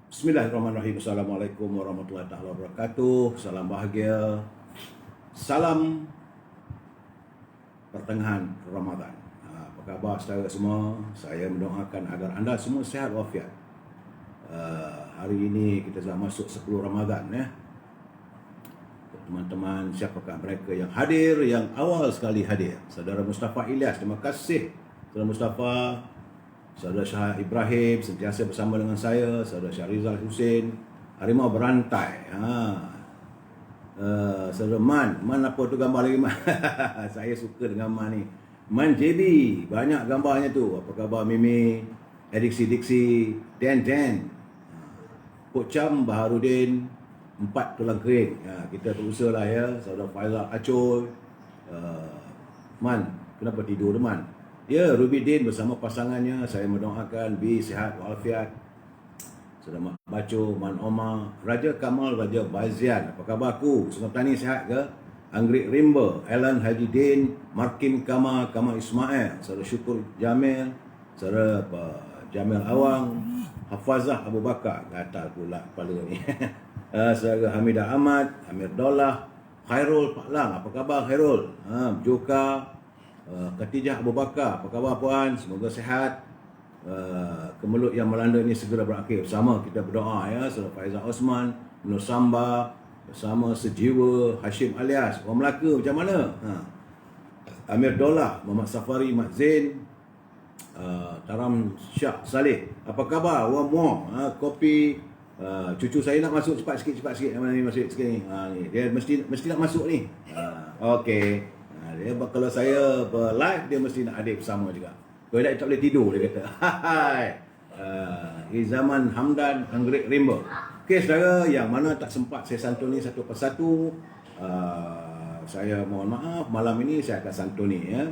Bismillahirrahmanirrahim. Assalamualaikum warahmatullahi taala wabarakatuh. Salam bahagia. Salam pertengahan Ramadan. Apa khabar saudara semua? Saya mendoakan agar anda semua sihat walafiat. Hari ini kita dah masuk 10 Ramadan ya. Teman-teman, siapakah mereka yang hadir, yang awal sekali hadir? Saudara Mustafa Ilyas, terima kasih. Saudara Mustafa, Saudara Syah Ibrahim sentiasa bersama dengan saya, Saudara Syahrizal Hussein, Harimau Berantai. Saudara Man apa tu gambar lagi Man? Saya suka dengan Man ni. Man JB, banyak gambarnya tu. Apa khabar Mimi, Diksi, Den, Kok Cham, Baharudin, 4 tulang kering. Kita berusaha lah ya. Saudara Faizal Acoy, Man, kenapa tidur tu Man? Ya, Ruby Din bersama pasangannya, saya mendoakan bi sihat walafiat. Saudara Mak Baco, Man Omar, Raja Kamal, Raja Bazian. Apa khabar aku? Sungai Petani sihat ke? Anggrek Rimba, Alan Haji Din, Markim Kamal Ismail, Saudara Syukur Jamil, Saudara Jamil Awang, Hafazah Abu Bakar, gatal pula kepala ni. Saudara Hamidah Ahmad, Amir Dollah, Khairul Paklang. Apa khabar Khairul? Joka, Khatijah Abu Bakar, apa khabar puan? Semoga sihat. Kemelut yang melanda ini segera berakhir. Bersama kita berdoa ya. Saudara Faizal Osman, Nur Samba, bersama sejiwa Hashim Alias. Orang Melaka macam mana? Amir Dollah, Muhammad Safari, Mat Zain, Taram Syah Saleh. Apa khabar? Orang Muang, kopi. Cucu saya nak masuk cepat sikit. Mana ni masuk sikit ni? Ni. Dia mesti nak masuk ni. Okey. Dia kalau saya live dia mesti nak hadir bersama juga. Kalau tak boleh tidur dia kata. Izaman Hamdan Anggrek Rimba. Okey saudara, yang mana tak sempat saya santuni satu persatu, saya mohon maaf, malam ini saya akan santuni ya.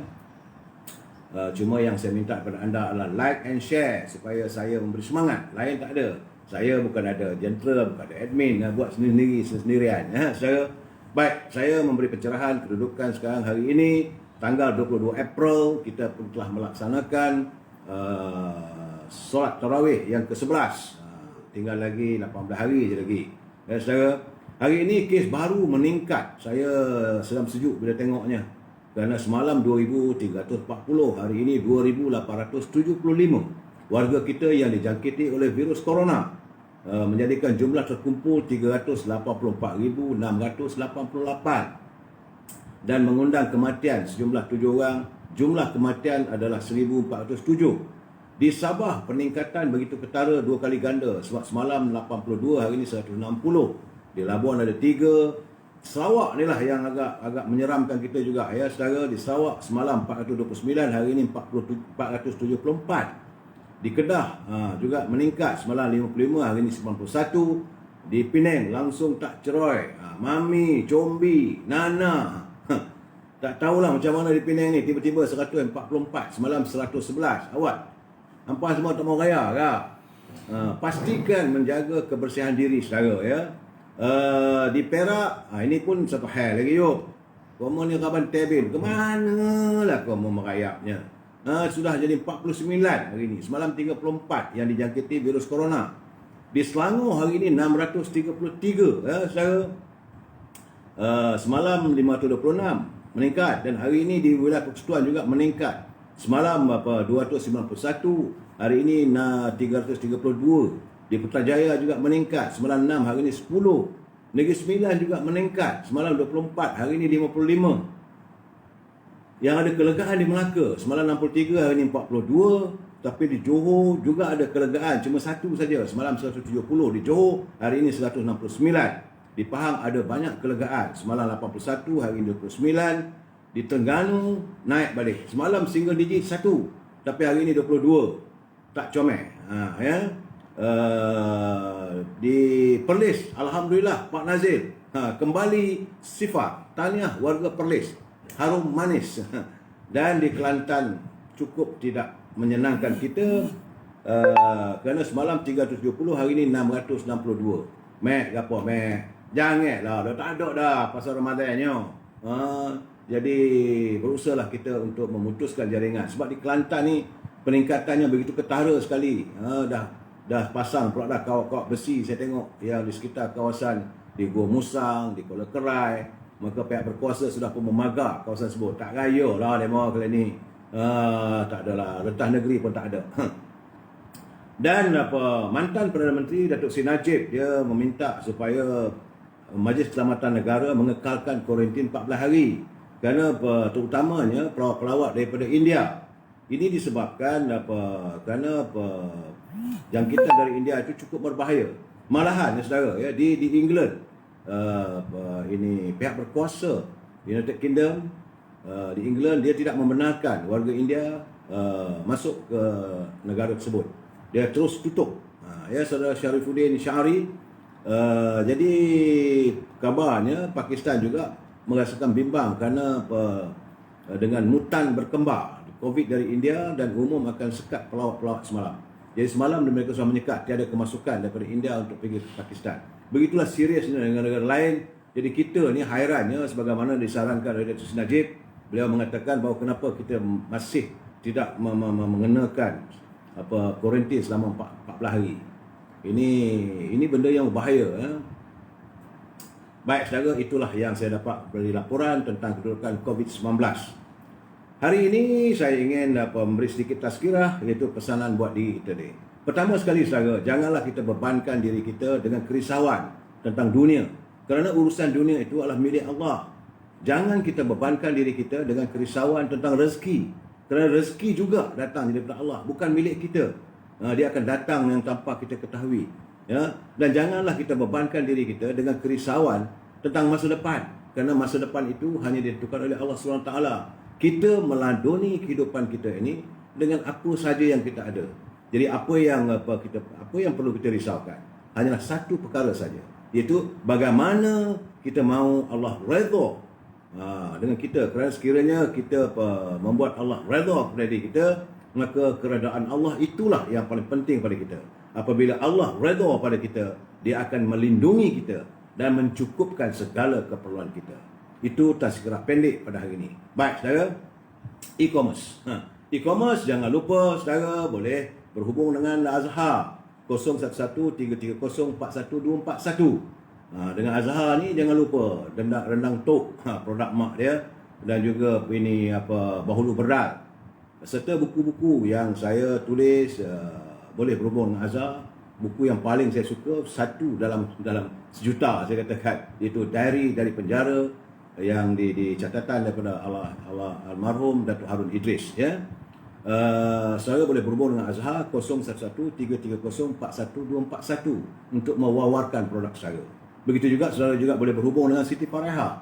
Cuma yang saya minta kepada anda adalah like and share supaya saya memberi semangat. Lain tak ada. Saya bukan ada jentera, bukan ada admin, buat sendirian ya saudara. Baik, saya memberi pencerahan kedudukan sekarang hari ini, tanggal 22 April, kita pun telah melaksanakan solat tarawih yang ke-11. Tinggal lagi 18 hari je lagi. Ya, saudara, hari ini kes baru meningkat. Saya sedang sejuk bila tengoknya. Kerana semalam 2,340, hari ini 2,875 warga kita yang dijangkiti oleh virus corona. Menjadikan jumlah terkumpul 384,688 dan mengundang kematian sejumlah 7 orang. Jumlah kematian adalah 1,407. Di Sabah peningkatan begitu ketara 2 kali ganda. Sebab semalam 82, hari ini 160. Di Labuan ada 3. Sarawak ni lah yang agak menyeramkan kita juga ya saudara. Di Sarawak semalam 429, hari ini 474. Di Kedah juga meningkat, semalam 55, hari ini 91. Di Penang langsung tak ceroy. Mami, Combi, Nana. Tak tahulah macam mana di Penang ni, tiba-tiba 144, semalam 111. Awak hampa semua tak mau raya kah? Pastikan menjaga kebersihan diri saudara ya. Di Perak, ini pun satu hal lagi yuk. Kamu ni kawan Tebin, ke mana lah kamu merayapnya? Sudah jadi 49 hari ini. Semalam 34 yang dijangkiti virus corona. Di Selangor hari ini 633 ya saudara. Semalam 526 meningkat, dan hari ini di wilayah Persekutuan juga meningkat. Semalam 291, hari ini 332. Di Putrajaya juga meningkat, semalam 6, hari ini 10. Negeri Sembilan juga meningkat, semalam 24, hari ini 55. Yang ada kelegaan di Melaka, semalam 63, hari ini 42. Tapi di Johor juga ada kelegaan, cuma satu saja, semalam 170 di Johor, hari ini 169. Di Pahang ada banyak kelegaan, semalam 81, hari ini 29. Di Terengganu naik balik, semalam single digit 1, tapi hari ini 22. Tak comel ya. Di Perlis, alhamdulillah Pak Nazir kembali sifat. Tahniah warga Perlis, harum manis. Dan di Kelantan cukup tidak menyenangkan kita, kerana semalam 370, hari ini 662. Mek gapo mek? Janganlah, dah tak ada dah pasal Ramadannya. Jadi berusahalah kita untuk memutuskan jaringan, sebab di Kelantan ni peningkatannya begitu ketara sekali. Dah dah pasang pula dah kawat-kawat besi saya tengok yang di sekitar kawasan di Gua Musang, di Kuala Kerai. Maka pihak berkuasa sudah pun memagar kawasan tersebut. Tak raya lah demo kali ni. Tak adalah, rentah negeri pun tak ada. Dan mantan Perdana Menteri Datuk Seri Najib dia meminta supaya Majlis Keselamatan Negara mengekalkan kuarantin 14 hari kerana terutamanya pelawat daripada India. Ini disebabkan kerana jangkitan dari India itu cukup berbahaya. Malahan saudara ya di England ini pihak berkuasa United Kingdom di England dia tidak membenarkan warga India masuk ke negara tersebut. Dia terus tutup. Ya saudara Syarifuddin Syahri. Jadi kabarnya Pakistan juga merasakan bimbang kerana dengan mutan berkembar COVID dari India dan umum akan sekat pelawat-pelawat semalam. Jadi semalam mereka sudah menyekat tiada kemasukan daripada India untuk pergi ke Pakistan. Begitulah seriusnya dengan negara lain. Jadi kita ni hairannya sebagaimana disarankan oleh Datuk Seri Najib. Beliau mengatakan bahawa kenapa kita masih tidak mengenakan kuarantin selama 14 hari. Ini benda yang berbahaya ya. Baik saudara, itulah yang saya dapat beri laporan tentang kedudukan COVID-19. Hari ini saya ingin memberi sedikit tazkirah, iaitu pesanan buat diri kita ni. Pertama sekali saudara, janganlah kita bebankan diri kita dengan kerisauan tentang dunia. Kerana urusan dunia itu adalah milik Allah. Jangan kita bebankan diri kita dengan kerisauan tentang rezeki. Kerana rezeki juga datang daripada Allah, bukan milik kita. Dia akan datang yang tanpa kita ketahui. Ya? Dan janganlah kita bebankan diri kita dengan kerisauan tentang masa depan. Kerana masa depan itu hanya ditentukan oleh Allah SWT. Kita meladuni kehidupan kita ini dengan apa saja yang kita ada. Jadi apa yang perlu kita risaukan hanyalah satu perkara saja, iaitu bagaimana kita mahu Allah redha dengan kita. Kerana sekiranya kita membuat Allah redha kepada diri kita, maka keredaan Allah itulah yang paling penting pada kita. Apabila Allah redha pada kita, dia akan melindungi kita dan mencukupkan segala keperluan kita. Itu tazkirah pendek pada hari ini. Baik saudara, e-commerce. E-commerce jangan lupa saudara boleh berhubung dengan Azhar 0113304141. Dengan Azhar ni jangan lupa rendang tok, produk mak dia, dan juga ini bahulu berat serta buku-buku yang saya tulis. Boleh berhubung dengan Azhar. Buku yang paling saya suka, satu dalam sejuta saya katakan, iaitu Diary dari Penjara yang di catatan daripada almarhum Datuk Harun Idris ya. Saya boleh berhubung dengan Azhar 0113304141 untuk mewawarkan produk saya. Begitu juga saudara juga boleh berhubung dengan Siti Fareha.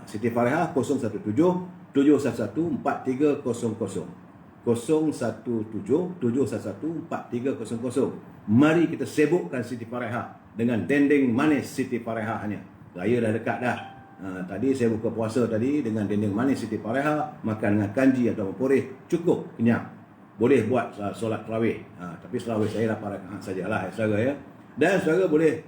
Siti Fareha 017-711-4300. 017-711-4300. Mari kita sibukkan Siti Fareha dengan dendeng manis Siti Fareha hanya. Raya dah dekat dah. Tadi saya buka puasa tadi dengan dendeng manis Siti Fareha, makan dengan kanji atau poreh, cukup kenyang. Boleh buat solat tarawih. Tapi tarawih saya 8 rakaat sajalah saudara ya. Dan saudara boleh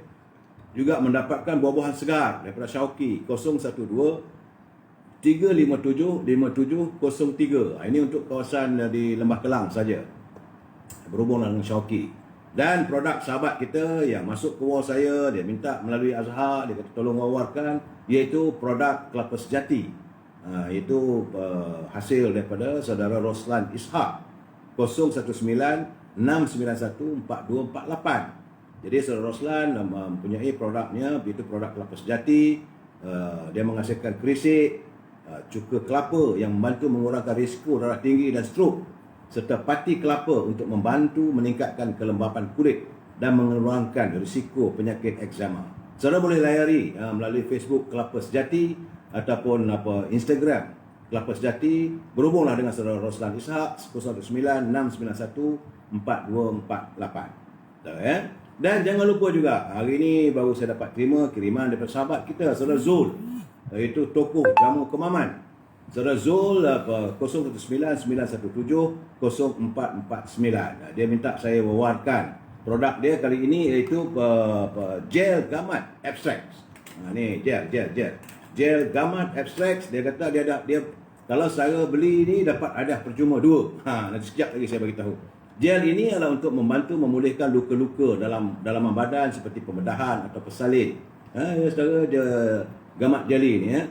juga mendapatkan buah-buahan segar daripada Syauqi 012-357-5703. Ini untuk kawasan di Lembah Kelang saja. Berhubung dengan Syauqi. Dan produk sahabat kita yang masuk ke wall saya, dia minta melalui Azhar, dia kata tolong wawarkan, iaitu produk kelapa sejati. Itu hasil daripada saudara Roslan Ishak 019-691-4248. Jadi saudara Roslan mempunyai produknya, iaitu produk kelapa sejati. Dia menghasilkan kerisik, cuka kelapa yang membantu mengurangkan risiko darah tinggi dan strok, serta pati kelapa untuk membantu meningkatkan kelembapan kulit dan mengurangkan risiko penyakit eksema. Saudara boleh layari melalui Facebook Kelapa Sejati ataupun Instagram Kelapa Sejati. Berhubunglah dengan saudara Roslan Ishak 019-691-4248. Dan jangan lupa juga, hari ini baru saya dapat terima kiriman daripada sahabat kita, saudara Zul, iaitu tokoh jamu Kemaman. Saudara Zul 0199170449. Dia minta saya wawarkan produk dia kali ini, iaitu gel gamat extracts. Ni gel gamat extracts. Dia kata dia kalau saya beli ni dapat hadiah percuma 2. Nanti sekejap lagi saya bagi tahu. Gel ini adalah untuk membantu memulihkan luka-luka dalam dalaman badan seperti pembedahan atau pesalin. Ya, saudara, dia gamat jeli ni ya.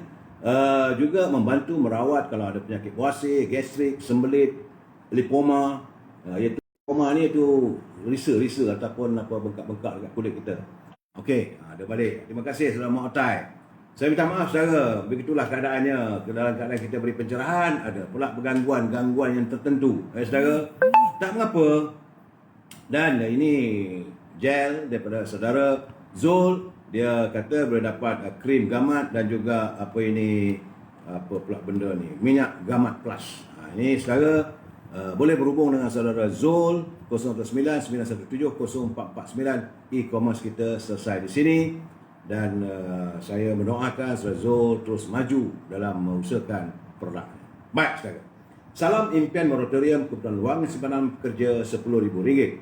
Juga membantu merawat kalau ada penyakit buasir, gastrik, sembelit, lipoma. Iaitu lipoma ni itu risa ataupun apa bengkak-bengkak dekat kulit kita. Okey, ada balik. Terima kasih saudara Mak Otai. Saya minta maaf saudara, begitulah keadaannya. Dalam keadaan kita beri pencerahan, ada pula gangguan yang tertentu. Saudara, tak mengapa. Dan ini gel daripada saudara Zul. Dia kata boleh dapat krim gamat dan juga apa ini, apa pula benda ni, minyak gamat plus. Ini saudara boleh berhubung dengan saudara Zul 019-917-0449. E-commerce kita selesai di sini. Dan saya mendoakan saudara Zul terus maju dalam mengusahakan produk. Baik saudara. Salam impian moratorium kebutuhan wang simpanan pekerja RM10,000.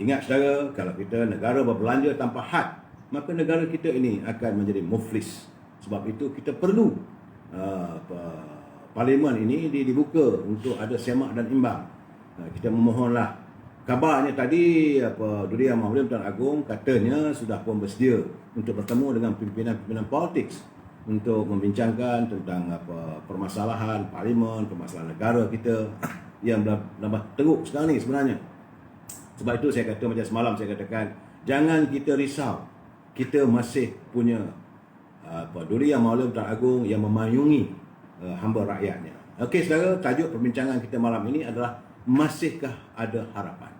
Ingat saudara, kalau kita negara berbelanja tanpa had, maka negara kita ini akan menjadi muflis. Sebab itu kita perlu parlimen ini dibuka untuk ada semak dan imbang. Kita memohonlah. Kabarnya tadi Duri Yang Maha Tuan Agong katanya sudah pun bersedia untuk bertemu dengan pimpinan-pimpinan politik untuk membincangkan tentang permasalahan parlimen, permasalahan negara kita yang dah teruk sekarang ni sebenarnya. Sebab itu saya kata macam semalam saya katakan, jangan kita risau. Kita masih punya Duri Yang Maha Tuan Agong yang memayungi hamba rakyatnya. Okey saudara, tajuk perbincangan kita malam ini adalah masihkah ada harapan?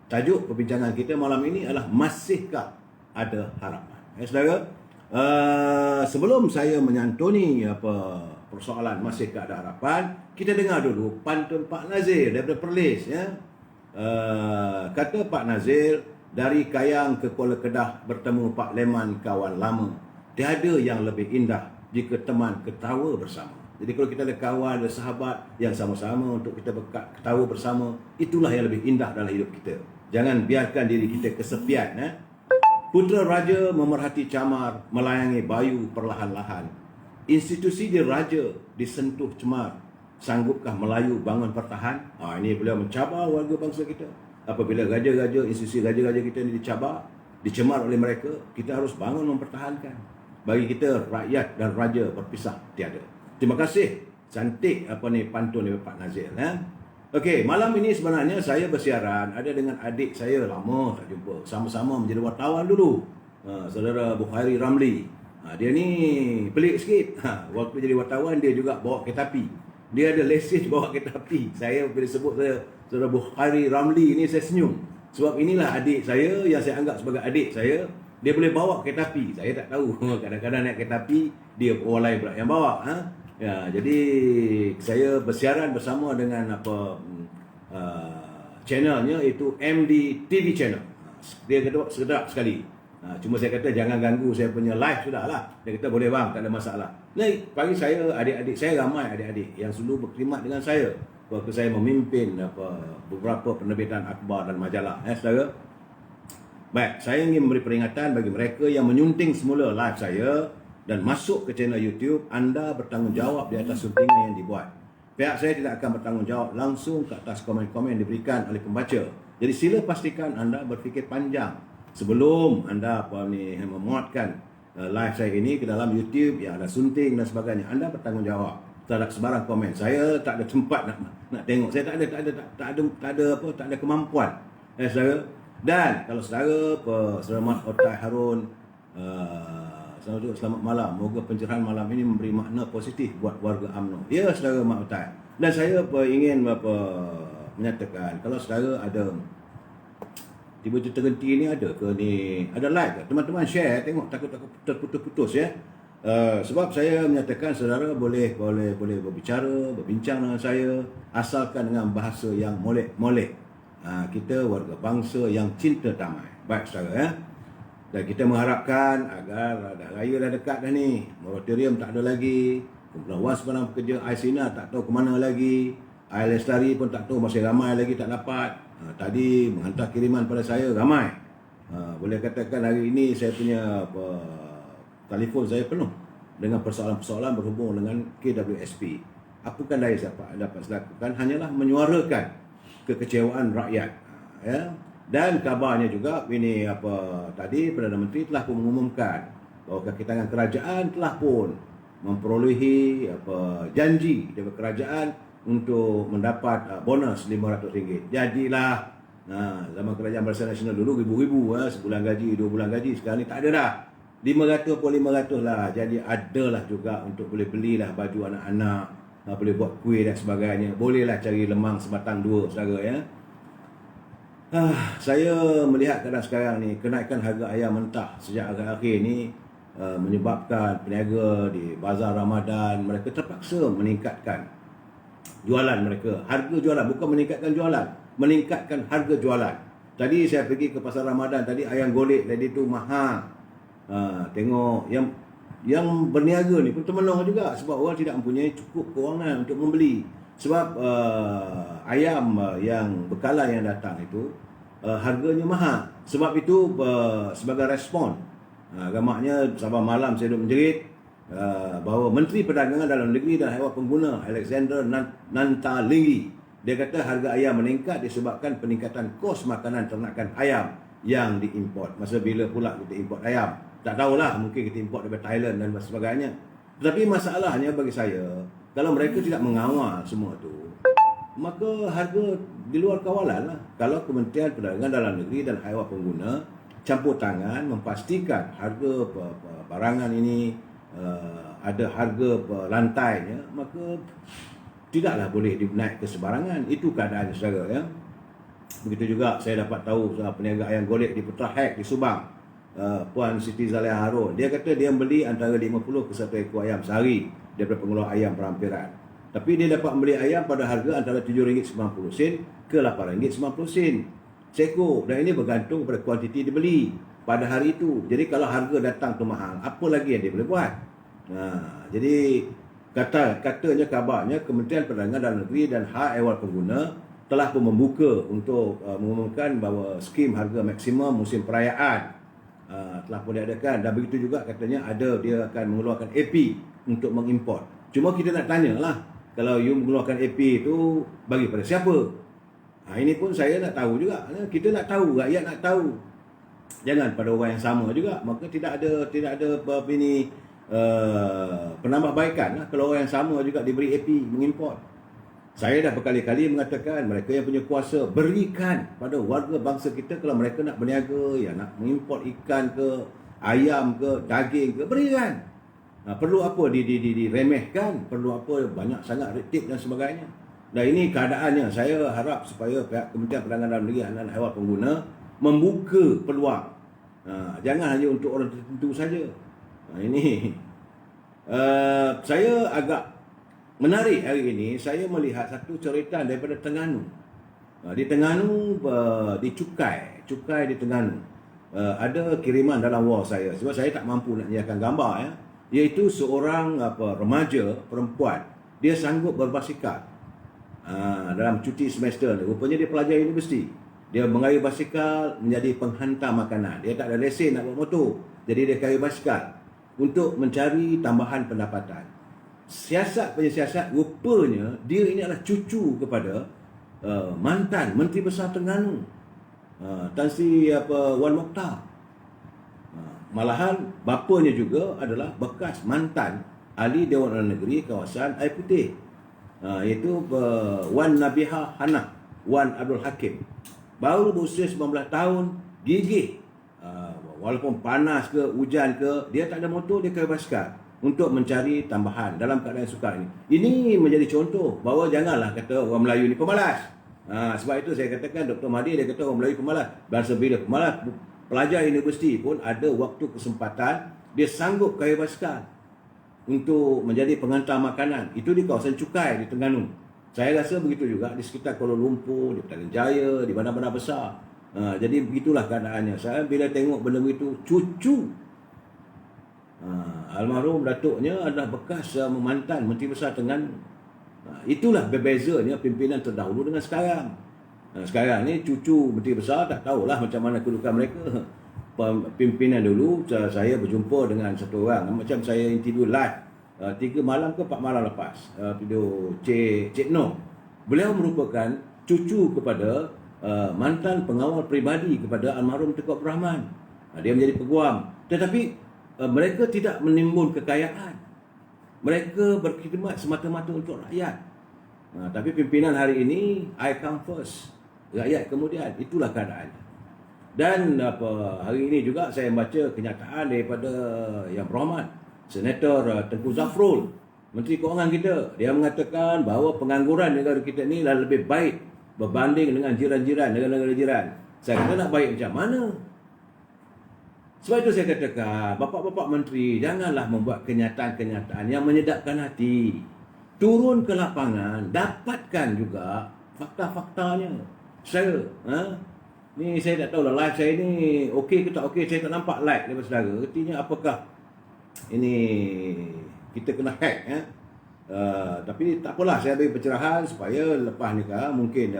Tajuk perbincangan kita malam ini adalah masihkah ada harapan? Saudara, sebelum saya menyantuni persoalan masihkah ada harapan, kita dengar dulu pantun Pak Nazir daripada Perlis ya. Kata Pak Nazir, dari Kayang ke Kuala Kedah bertemu Pak Leman kawan lama. Tiada yang lebih indah jika teman ketawa bersama. Jadi kalau kita ada kawan, ada sahabat yang sama-sama untuk kita ketawa bersama, itulah yang lebih indah dalam hidup kita. Jangan biarkan diri kita kesepian. Putera Raja memerhati camar, melayangi bayu perlahan-lahan. Institusi diraja disentuh cemar. Sanggupkah Melayu bangun pertahan? Ini beliau mencabar warga bangsa kita. Apabila raja-raja, institusi raja-raja kita ini dicabar, dicemar oleh mereka, kita harus bangun mempertahankan. Bagi kita, rakyat dan raja berpisah tiada. Terima kasih. Cantik pantun dari Pak Nazir. Okey, malam ini sebenarnya saya bersiaran ada dengan adik saya, lama tak jumpa. Sama-sama menjadi wartawan dulu. Saudara Bukhairi Ramli. Dia ni pelik sikit. Waktu jadi wartawan dia juga bawa kereta api. Dia ada lesen bawa kereta api. Saya bila sebut saudara Bukhairi Ramli ni saya senyum. Sebab inilah adik saya yang saya anggap sebagai adik saya. Dia boleh bawa kereta api. Saya tak tahu. Kadang-kadang naik kereta api dia orang lain pula yang bawa. Ya, jadi saya bersiaran bersama dengan channelnya itu MD TV channel. Dia kata sedap sekali. Cuma saya kata jangan ganggu saya punya live sudahlah. Dia kata boleh bang, tak ada masalah. Ni pagi saya, adik-adik saya ramai adik-adik yang selalu berkhidmat dengan saya waktu saya memimpin beberapa penerbitan akhbar dan majalah. Saudara. Baik, saya ingin memberi peringatan bagi mereka yang menyunting semula live saya dan masuk ke channel YouTube. Anda bertanggungjawab di atas suntingan yang dibuat. Pihak saya tidak akan bertanggungjawab langsung ke atas komen-komen yang diberikan oleh pembaca. Jadi sila pastikan anda berfikir panjang sebelum anda memuatkan live saya ini ke dalam YouTube yang ada sunting dan sebagainya. Anda bertanggungjawab terhadap sebarang komen. Saya tak ada tempat nak tengok. Saya tak ada kemampuan. Saudara. Dan kalau saudara Mat Otai Harun, selamat malam. Moga pencerahan malam ini memberi makna positif buat warga UMNO. Ya, saudara Mak Otai. Dan saya ingin menyatakan kalau saudara ada tiba-tiba terhenti ni ada ke ni, ada like ke? Teman-teman share, tengok takut terputus-putus ya. Sebab saya menyatakan saudara boleh berbicara, berbincang dengan saya asalkan dengan bahasa yang molek-molek. Kita warga bangsa yang cinta damai. Baik saudara ya. Dan kita mengharapkan agar raya dah dekat dah ni. Moratorium tak ada lagi. Kumpulan Wan Simpanan Pekerja Aisina tak tahu ke mana lagi. Air Lestari pun tak tahu, masih ramai lagi tak dapat. Tadi menghantar kiriman pada saya ramai. Boleh katakan hari ini saya punya telefon saya penuh dengan persoalan-persoalan berhubung dengan KWSP. Apakah daya siapa dapat lakukan hanyalah menyuarakan kekecewaan rakyat. Ya. Dan kabarnya juga ini tadi Perdana Menteri telah pun mengumumkan bahawa kaki tangan kerajaan telah pun memperolehi janji daripada kerajaan untuk mendapat bonus RM500. Jadilah zaman kerajaan Barisan Nasional dulu ribu-ribu sebulan gaji, 2 bulan gaji, sekarang ni tak ada dah. 500 pun 500 lah. Jadi adalah juga untuk boleh belilah baju anak-anak, boleh buat kuih dan sebagainya. Bolehlah cari lemang sebatang 2 saudara ya. Saya melihat keadaan sekarang ni, kenaikan harga ayam mentah sejak akhir-akhir ni menyebabkan peniaga di bazar Ramadan mereka terpaksa meningkatkan jualan mereka. Harga jualan, bukan meningkatkan jualan, meningkatkan harga jualan. Tadi saya pergi ke pasar Ramadan, tadi ayam golek tadi tu mahal. Tengok yang berniaga ni pun termenung juga sebab orang tidak mempunyai cukup kewangan untuk membeli. Sebab ayam yang bekalan yang datang itu harganya mahal. Sebab itu sebagai respon, agaknya sabah malam saya duduk menjerit bahawa Menteri Perdagangan Dalam Negeri dan Haiwan Pengguna Alexander Nantalinggi, dia kata harga ayam meningkat disebabkan peningkatan kos makanan ternakan ayam yang diimport. Masa bila pula kita import ayam? Tak tahulah, mungkin kita import daripada Thailand dan sebagainya. Tetapi masalahnya bagi saya, kalau mereka tidak mengawal semua tu, maka harga di luar kawalan lah. Kalau Kementerian Perdagangan Dalam Negeri dan Haiwan Pengguna campur tangan memastikan harga barangan ini ada harga lantainya, maka tidaklah boleh dinaik ke sebarangan. Itu keadaan saudara ya. Begitu juga saya dapat tahu peniaga ayam golek di Putra Hek di Subang, Puan Siti Zaliha Harun, dia kata dia beli antara 50 ke 1 ekor ayam sehari daripada pengeluar ayam perampiran. Tapi dia dapat membeli ayam pada harga antara RM7.90 ke RM8.90 seekor, dan ini bergantung pada kuantiti dibeli pada hari itu. Jadi kalau harga datang tu mahal, apa lagi yang dia boleh buat? Jadi katanya kabarnya Kementerian Perdagangan Dalam Negeri dan Haiwan Pengguna telah pun membuka untuk mengumumkan bahawa skim harga maksimum musim perayaan telah pun diadakan. Dan begitu juga katanya dia akan mengeluarkan AP untuk mengimport. Cuma kita nak tanyalah, kalau you mengeluarkan AP itu bagi pada siapa? Ini pun saya nak tahu juga. Kita nak tahu, rakyat nak tahu. Jangan pada orang yang sama juga. Maka tidak ada penambahbaikan lah kalau orang yang sama juga diberi AP mengimport. Saya dah berkali-kali mengatakan mereka yang punya kuasa berikan pada warga bangsa kita. Kalau mereka nak berniaga, ya nak mengimport ikan ke, ayam ke, daging ke, berikan. Perlu apa diremehkan, perlu apa banyak sangat red tape dan sebagainya. Dan ini keadaannya. Saya harap supaya pihak Kementerian Perdagangan Dalam Negeri dan Haiwan Pengguna membuka peluang. Jangan hanya untuk orang tertentu saja. Ini saya agak menarik hari ini. Saya melihat satu cerita daripada Terengganu. Di Terengganu, di Cukai di Terengganu, ada kiriman dalam wall saya. Sebab saya tak mampu nak nyatakan gambar ya. Iaitu seorang remaja perempuan. Dia sanggup berbasikal dalam cuti semester ni. Rupanya dia pelajar universiti. Dia mengayuh basikal menjadi penghantar makanan. Dia tak ada lesen nak bawa motor. Jadi dia kayuh basikal untuk mencari tambahan pendapatan. Penyiasat rupanya dia ini adalah cucu kepada mantan Menteri Besar Terengganu, Tan Sri Wan Mokhtar. Malahan bapanya juga adalah bekas mantan ahli Dewan Undangan Negeri kawasan Air Putih, iaitu Wan Nabiha Hannah Wan Abdul Hakim. Baru berusia 19 tahun, gigih. Walaupun panas ke, hujan ke, dia tak ada motor, dia kayuh basikal untuk mencari tambahan dalam keadaan sukar ini. Ini menjadi contoh bahawa janganlah kata orang Melayu ni pemalas. Sebab itu saya katakan Dr. Mahdi dia kata orang Melayu pemalas. Bahasa bila pemalas, pelajar universiti pun ada waktu kesempatan dia sanggup kayuh basikal untuk menjadi pengantar makanan. Itu di kawasan Cukai di Terengganu. Saya rasa begitu juga di sekitar Kuala Lumpur, di Petaling Jaya, di bandar-bandar besar. Jadi begitulah keadaannya. Saya bila tengok benda begitu, cucu almarhum datuknya adalah bekas mantan Menteri Besar Terengganu. Itulah berbezanya pimpinan terdahulu dengan sekarang. Sekarang ni cucu Menteri Besar tak tahulah macam mana kedudukan mereka. Pimpinan dulu saya berjumpa dengan satu orang, macam saya interview live 3 malam ke 4 malam lepas, video Cik Noh. Beliau merupakan cucu kepada mantan pengawal peribadi kepada almarhum Tengku Abdul Rahman. Dia menjadi peguam. Tetapi mereka tidak menimbun kekayaan. Mereka berkhidmat semata-mata untuk rakyat. Tapi pimpinan hari ini, I come first, rakyat kemudian. Itulah keadaannya. Dan hari ini juga saya baca kenyataan daripada Yang Berhormat Senator Tengku Zafrul, Menteri Kewangan kita. Dia mengatakan bahawa pengangguran negara kita ni dah lebih baik berbanding dengan jiran-jiran, negara-negara jiran. Saya kata nak baik macam mana? Sebab itu saya katakan, bapak-bapak menteri, janganlah membuat kenyataan-kenyataan yang menyedapkan hati. Turun ke lapangan, dapatkan juga fakta-faktanya. Ni saya tak tahu lah live saya ni okey ke tak okey. Saya tak nampak like daripada saudara. Artinya apakah ini kita kena hack tapi tak apalah, saya bagi pencerahan supaya lepas ni mungkin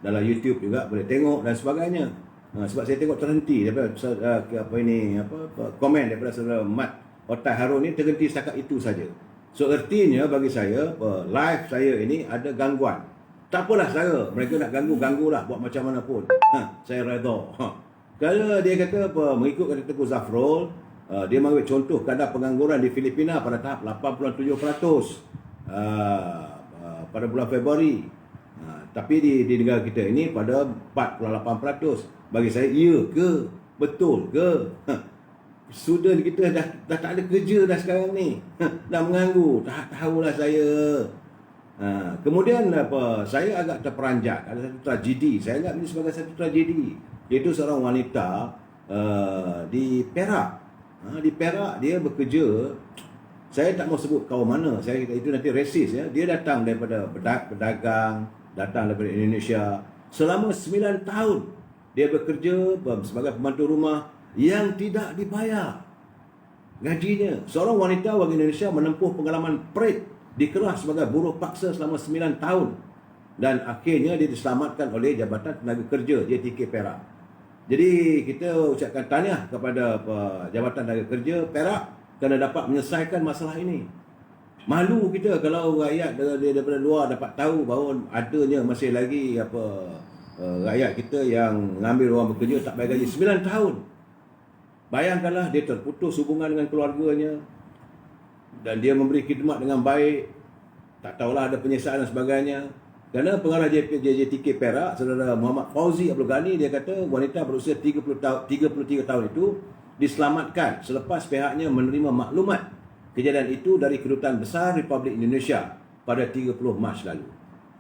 dalam YouTube juga boleh tengok dan sebagainya. Sebab saya tengok terhenti daripada komen daripada saudara Mat Otai Harun ni terhenti setakat itu saja. So artinya bagi saya live saya ini ada gangguan. Tak apalah saudara, mereka nak ganggulah, buat macam mana pun. Saya redha. Kalau dia kata mengikut kata Tengku Zafrul, dia mengambil contoh kadar pengangguran di Filipina pada tahap 87% pada bulan Februari. Tapi di negara kita ini pada 48%. Bagi saya, iya ke? Betul ke? Student kita dah tak ada kerja dah sekarang ni. Dah menganggur. Tak tahulah saya. Kemudian saya agak terperanjat. Ada satu tragedi. Saya anggap ini sebagai satu tragedi. Iaitu seorang wanita di Perak. Di Perak dia bekerja. Saya tak mau sebut kaum mana. Saya kata itu nanti resis ya. Dia datang daripada pedagang, datang daripada Indonesia. Selama 9 tahun dia bekerja sebagai pembantu rumah yang tidak dibayar gajinya. Seorang wanita warga Indonesia menempuh pengalaman perit, dikerah sebagai buruh paksa selama 9 tahun dan akhirnya dia diselamatkan oleh Jabatan Tenaga Kerja JTK Perak. Jadi kita ucapkan tahniah kepada Jabatan Tenaga Kerja Perak kerana dapat menyelesaikan masalah ini. Malu kita kalau rakyat daripada luar dapat tahu bahawa adanya masih lagi rakyat kita yang mengambil orang bekerja tak bayar gaji 9 tahun. Bayangkanlah dia terputus hubungan dengan keluarganya dan dia memberi khidmat dengan baik. Tak tahulah ada penyiksaan dan sebagainya. Kerana pengarah JTK Perak, saudara Muhammad Fauzi Abdul Ghani, dia kata wanita berusia 33 tahun itu diselamatkan selepas pihaknya menerima maklumat kejadian itu dari Kedutaan Besar Republik Indonesia pada 30 Mac lalu.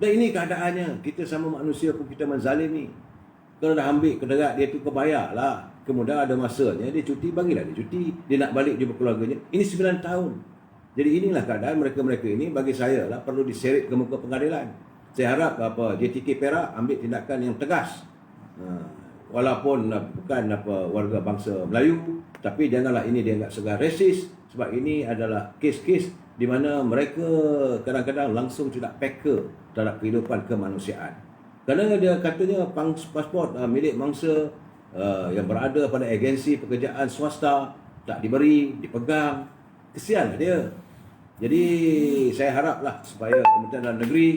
Dan ini keadaannya, kita sama manusia pun kita menzalimi. Kalau dah ambil kederat dia tu kebayarlah. Kemudian ada masanya dia cuti, bagilah dia cuti. Dia nak balik jumpa keluarganya. Ini 9 tahun. Jadi inilah keadaan mereka-mereka ini bagi saya lah perlu diseret ke muka pengadilan. Saya harap JTK Perak ambil tindakan yang tegas. Walaupun bukan warga bangsa Melayu, tapi janganlah ini dianggap sebagai resis, sebab ini adalah kes-kes di mana mereka kadang-kadang langsung tidak peka terhadap kehidupan kemanusiaan. Kerana dia katanya pasport milik mangsa yang berada pada agensi pekerjaan swasta tak diberi, dipegang. Kesianlah dia. Jadi saya haraplah supaya Kementerian Dalam Negeri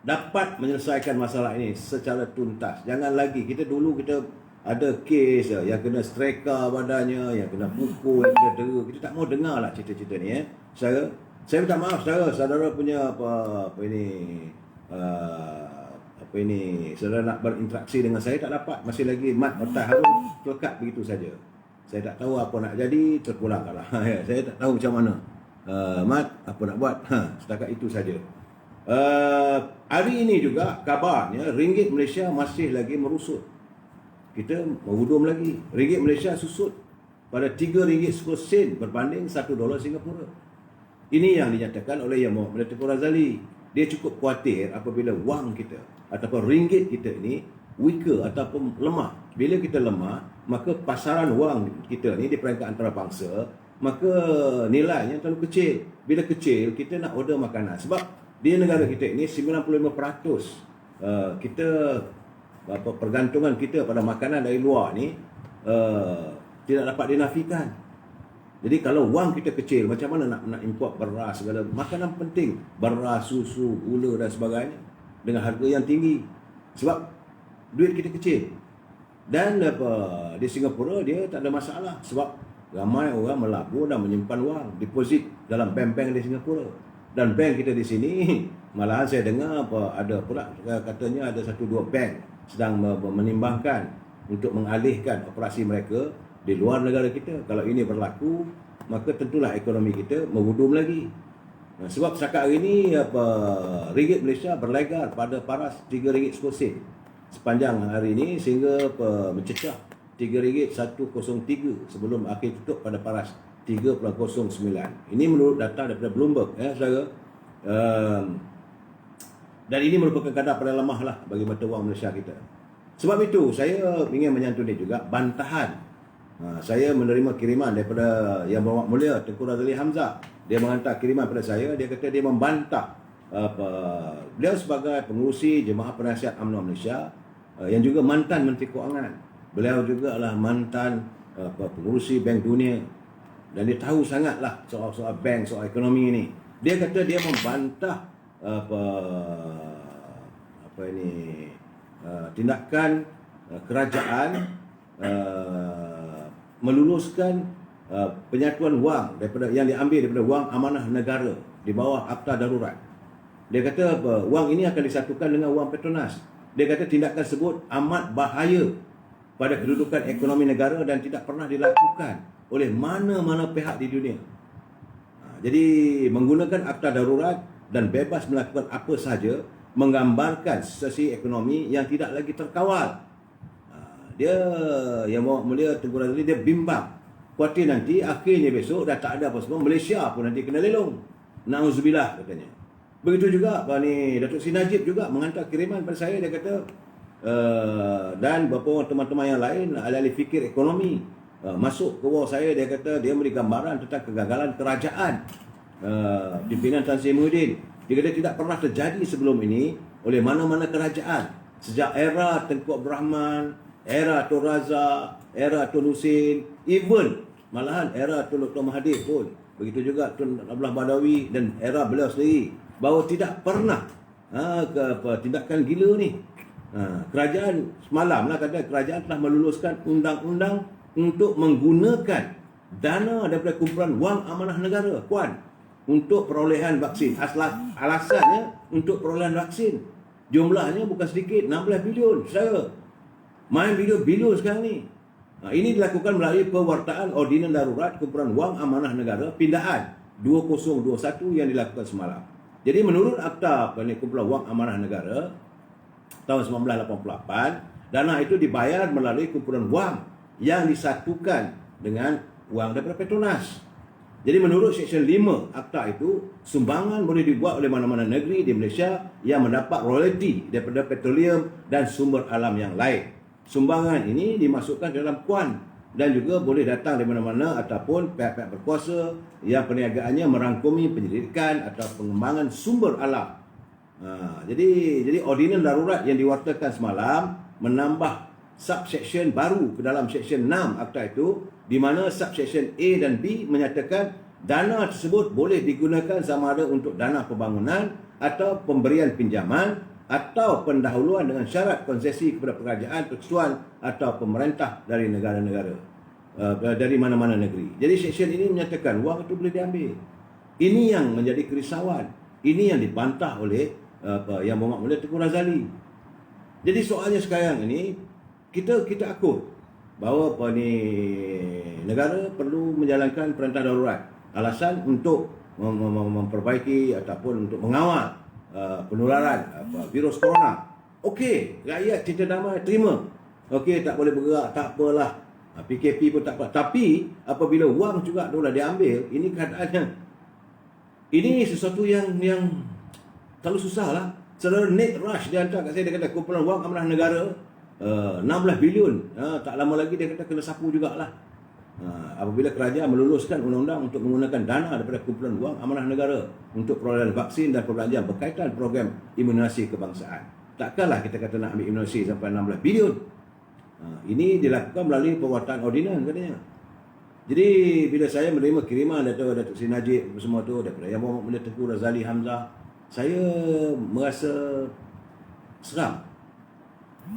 dapat menyelesaikan masalah ini secara tuntas. Jangan lagi, dulu kita ada kes yang kena streka badannya, yang kena pukul, yang kena dera. Kita tak mau dengar lah cerita-cerita ni. Saya minta maaf saudara punya saudara nak berinteraksi dengan saya tak dapat. Masih lagi Mat Otai Harun terlekat begitu saja. Saya tak tahu apa nak jadi, terpulanglah. Saya tak tahu macam mana. Mat, apa nak buat? Setakat itu saja. Hari ini juga kabarnya ringgit Malaysia masih lagi merusut. Kita menghudum lagi. Ringgit Malaysia susut pada RM3.10 berbanding $1 Singapura. Ini yang dinyatakan oleh Yang Berhormat Tengku Razali. Dia cukup khawatir apabila wang kita ataupun ringgit kita ini weaker ataupun lemah. Bila kita lemah, maka pasaran wang kita ni di peringkat antarabangsa, maka nilainya terlalu kecil. Bila kecil, kita nak order makanan. Sebab di negara kita ini 95% kita pergantungan kita pada makanan dari luar ni tidak dapat dinafikan. Jadi kalau wang kita kecil, macam mana nak import beras segala makanan penting, beras, susu, gula dan sebagainya. dengan harga yang tinggi. Sebab duit kita kecil. Dan di Singapura dia tak ada masalah sebab ramai orang melabur dan menyimpan wang, deposit dalam bank-bank di Singapura. Dan bank kita di sini, malahan saya dengar ada pula katanya ada 1-2 bank sedang menimbangkan untuk mengalihkan operasi mereka di luar negara kita. Kalau ini berlaku, maka tentulah ekonomi kita menghudum lagi. Sebab setakat hari ini ringgit Malaysia berlegar pada paras RM3.10 sepanjang hari ini sehingga mencecah RM3.103 sebelum akhir tutup pada paras 3.09. Ini menurut data daripada Bloomberg, saudara. Dan ini merupakan kadar paling lemah lah bagi mata wang Malaysia kita. Sebab itu saya ingin menyantuni juga bantahan. Saya menerima kiriman daripada Yang Berhormat Mulia Tengku Razali Hamzah. Dia menghantar kiriman pada saya. Dia kata dia membantah beliau sebagai pengurusi Jemaah Penasihat UMNO Malaysia yang juga mantan Menteri Kewangan. Beliau juga adalah mantan pengurusi Bank Dunia. Dan dia tahu sangatlah soal-soal bank, soal ekonomi ini. Dia kata dia membantah tindakan kerajaan meluluskan penyatuan wang daripada yang diambil daripada wang amanah negara di bawah Akta Darurat. Dia kata wang ini akan disatukan dengan wang Petronas. Dia kata tindakan tersebut amat bahaya pada kedudukan ekonomi negara dan tidak pernah dilakukan oleh mana-mana pihak di dunia. Jadi menggunakan Akta Darurat dan bebas melakukan apa sahaja menggambarkan situasi ekonomi yang tidak lagi terkawal. Dia Yang Berhormat Mulia Tengku Razali dia bimbang. Khawatir nanti akhirnya besok dah tak ada apa semua, Malaysia pun nanti kena lelong. Na'udzubillah katanya. Begitu juga Datuk Seri Najib juga menghantar kiriman pada saya. Dia kata dan beberapa orang teman-teman yang lain ahli-ahli fikir ekonomi masuk ke bawah saya. Dia kata dia beri gambaran tentang kegagalan kerajaan pimpinan Tan Sri Muhyiddin. Dia kata tidak pernah terjadi sebelum ini oleh mana-mana kerajaan sejak era Tengku Abdul Rahman, era Tun Razak, era Tun Husin, even malahan era Tun Dr. Mahathir pun, begitu juga Tun Abdullah Badawi dan era beliau sendiri, bahawa tidak pernah tindakan gila ni. Kerajaan semalam lah kata kerajaan telah meluluskan undang-undang untuk menggunakan dana daripada kumpulan wang amanah negara, Kuan, untuk perolehan vaksin. Alasannya untuk perolehan vaksin. Jumlahnya bukan sedikit, 16 bilion. Saya main video bilion sekarang ni. Ini dilakukan melalui pewartaan Ordinan Darurat Kumpulan Wang Amanah Negara Pindaan 2021 yang dilakukan semalam. Jadi menurut Akta Kumpulan Wang Amanah Negara tahun 1988, dana itu dibayar melalui kumpulan wang yang disatukan dengan wang daripada Petronas. Jadi menurut Seksyen 5 Akta itu, sumbangan boleh dibuat oleh mana-mana negeri di Malaysia yang mendapat royalti daripada petroleum dan sumber alam yang lain. Sumbangan ini dimasukkan dalam kuan dan juga boleh datang dari mana-mana ataupun pihak-pihak berkuasa yang perniagaannya merangkumi penyelidikan atau pengembangan sumber alam. Jadi ordinan darurat yang diwartakan semalam menambah subsection baru ke dalam Seksyen 6 Akta itu, di mana subsection A dan B menyatakan dana tersebut boleh digunakan sama ada untuk dana pembangunan atau pemberian pinjaman atau pendahuluan dengan syarat konsesi kepada kerajaan, persekutuan atau pemerintah dari negara-negara, dari mana-mana negeri. Jadi seksyen ini menyatakan wang itu boleh diambil. Ini yang menjadi kerisauan. Ini yang dibantah oleh Yang Berhormat Mulia Tengku Razali. Jadi soalnya sekarang ini kita akut bahawa negara perlu menjalankan perintah darurat. Alasan untuk memperbaiki ataupun untuk mengawal penularan virus corona. Okey, rakyat cinta damai terima. Okey, tak boleh bergerak, tak apalah. PKP pun tak apa. Tapi apabila wang juga dah diambil, ini keadaannya. Ini sesuatu yang terlalu susah lah. Saudara Nate Rush dia hantar kat saya, dia kata kumpulan wang amanah negara 16 bilion. Tak lama lagi dia kata kena sapu jugalah. Apabila kerajaan meluluskan undang-undang untuk menggunakan dana daripada kumpulan wang amanah negara untuk perolehan vaksin dan perbelanjaan berkaitan program imunisasi kebangsaan. Takkanlah kita kata nak ambil imunisasi sampai 16 bilion. Ini dilakukan melalui pewartaan ordinan katanya. Jadi bila saya menerima kiriman daripada Datuk Seri Najib semua tu, daripada Yang Berhormat Mulia Tengku Razali Hamzah, saya merasa seram,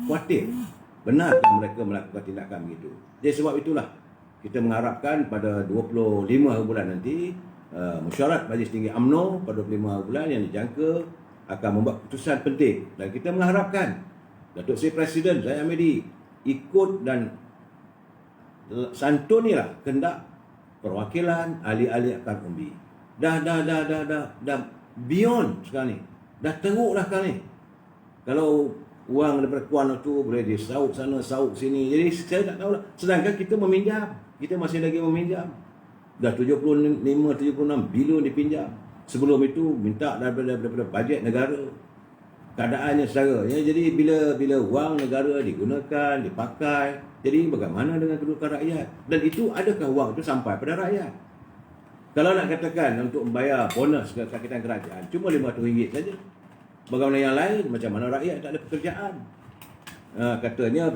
khawatir benarkah mereka melakukan tindakan begitu. Jadi sebab itulah kita mengharapkan pada 25 bulan nanti mesyuarat Majlis Tinggi UMNO pada 25 bulan yang dijangka akan membuat keputusan penting, dan kita mengharapkan Datuk Seri Presiden Zahid Hamidi ikut dan santunilah kehendak perwakilan ahli-ahli akar umbi. Dah beyond sekarang ni. Dah teruk dah sekarang ni. Kalau wang daripada Kuan tu boleh disauk sana, sauk sini. Jadi saya tak tahu lah. Sedangkan kita meminjam. Kita masih lagi meminjam. Dah 75-76 bilion dipinjam. Sebelum itu minta daripada bajet negara. Keadaannya setara. Ya, jadi bila wang negara digunakan, dipakai, jadi bagaimana dengan kedudukan rakyat? Dan itu adakah wang itu sampai pada rakyat? Kalau nak katakan untuk membayar bonus ke sakitan kerajaan cuma RM500 saja. Bagaimana yang lain? Macam mana rakyat tak ada pekerjaan? Katanya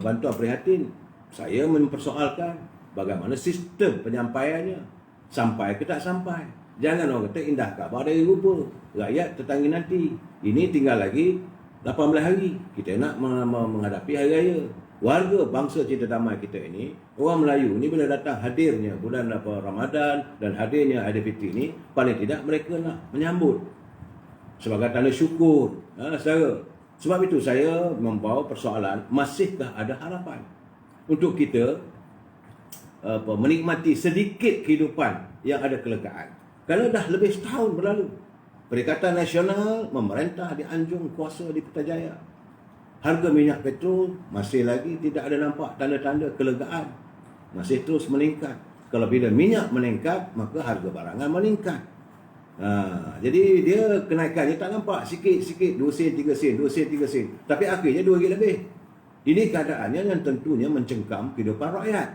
bantuan prihatin. Saya mempersoalkan bagaimana sistem penyampaiannya. Sampai ke tak sampai? Jangan orang kata indah khabar dari rupa. Rakyat tertanggi nanti. Ini tinggal lagi 18 hari. Kita nak menghadapi hari raya. Warga bangsa Cinta Damai kita ini, orang Melayu ni bila datang hadirnya bulan Ramadan dan hadirnya Aidilfitri ini, paling tidak mereka nak menyambut sebagai tanda syukur. Saudara. Sebab itu saya membawa persoalan, masihkah ada harapan untuk kita menikmati sedikit kehidupan yang ada kelegaan? Kalau dah lebih setahun berlalu, Perikatan Nasional memerintah di Anjung, kuasa di Putrajaya. Harga minyak petrol masih lagi tidak ada nampak tanda-tanda kelegaan. Masih terus meningkat. Kalau bila minyak meningkat, maka harga barangan meningkat. Jadi dia kenaikannya tak nampak. Sikit-sikit 2 sen, 3 sen, 2 sen, 3 sen. Tapi akhirnya RM2 lebih. Ini keadaannya yang tentunya mencengkam kehidupan rakyat.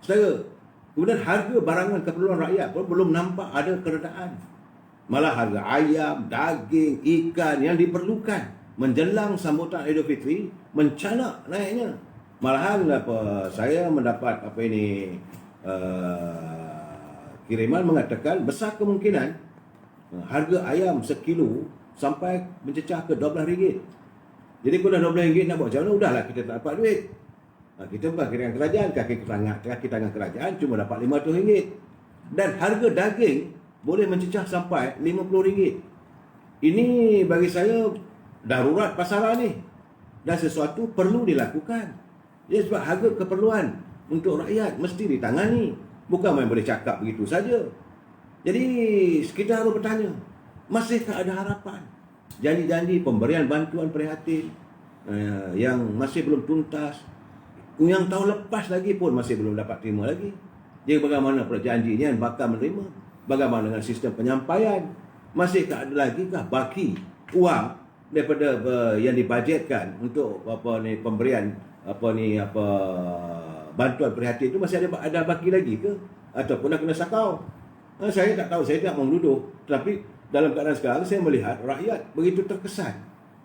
Saudara, kemudian harga barangan keperluan rakyat pun belum nampak ada keredaan. Malah harga ayam, daging, ikan yang diperlukan menjelang sambutan Aidilfitri mencanak naiknya. Malahan saya mendapat kiriman mengatakan besar kemungkinan harga ayam sekilo sampai mencecah ke RM12. Jadi kalau RM12 nak buat macam mana? Udahlah, kita tak dapat duit. Kita bukan kira kerajaan, kaki tangan kerajaan cuma dapat RM500. Dan harga daging boleh mencecah sampai RM50. Ini bagi saya darurat pasaran ni, dan sesuatu perlu dilakukan. Ya, sebab harga keperluan untuk rakyat mesti ditangani, bukan main boleh cakap begitu saja. Jadi kita harus bertanya, masihkah ada harapan? Janji-janji pemberian bantuan prihatin yang masih belum tuntas, yang tahun lepas lagi pun masih belum dapat terima lagi. Jadi bagaimana perjanjiannya yang bakal menerima? Bagaimana dengan sistem penyampaian? Masihkah ada lagi kah baki uang daripada yang dibajetkan untuk pemberian bantuan prihatin itu? Masih ada baki lagi ke, ataupun dah kena sakau? Saya tak tahu, saya tidak mau menuduh, tapi dalam keadaan sekarang saya melihat rakyat begitu terkesan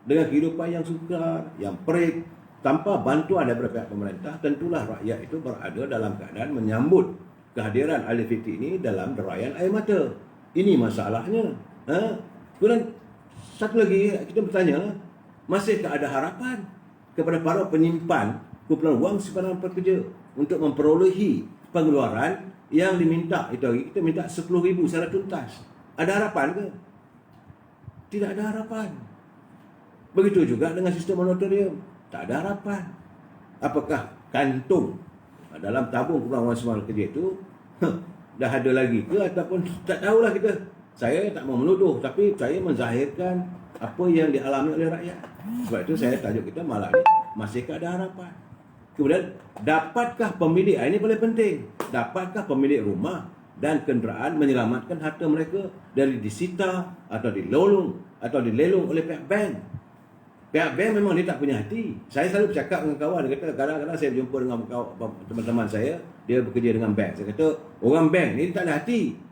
dengan kehidupan yang sukar, yang perik, tanpa bantuan daripada pihak pemerintah. Tentulah rakyat itu berada dalam keadaan menyambut kehadiran Aidilfitri ini dalam derayan air mata. Ini masalahnya. Kemudian satu lagi kita bertanya, masihkah ada harapan kepada para penyimpan kumpulan wang simpanan pekerja untuk memperolehi pengeluaran yang diminta? Kita minta 10,000 secara tuntas. Ada harapan ke? Tidak ada harapan. Begitu juga dengan sistem moratorium. Tak ada harapan. Apakah kantung dalam tabung kumpulan wang simpanan pekerja itu dah ada lagi ke, ataupun tak tahulah kita. Saya tak mau menuduh, tapi saya menzahirkan apa yang dialami oleh rakyat. Sebab itu saya tajuk kita malam ini, masihkah ada harapan? Kemudian, dapatkah pemilik, ini paling penting, dapatkah pemilik rumah dan kenderaan menyelamatkan harta mereka dari disita atau dilelong oleh pihak bank? Pihak bank memang dia tak punya hati. Saya selalu bercakap dengan kawan, dia kata kadang-kadang saya berjumpa dengan teman-teman saya, dia bekerja dengan bank. Saya kata, orang bank ni tak ada hati.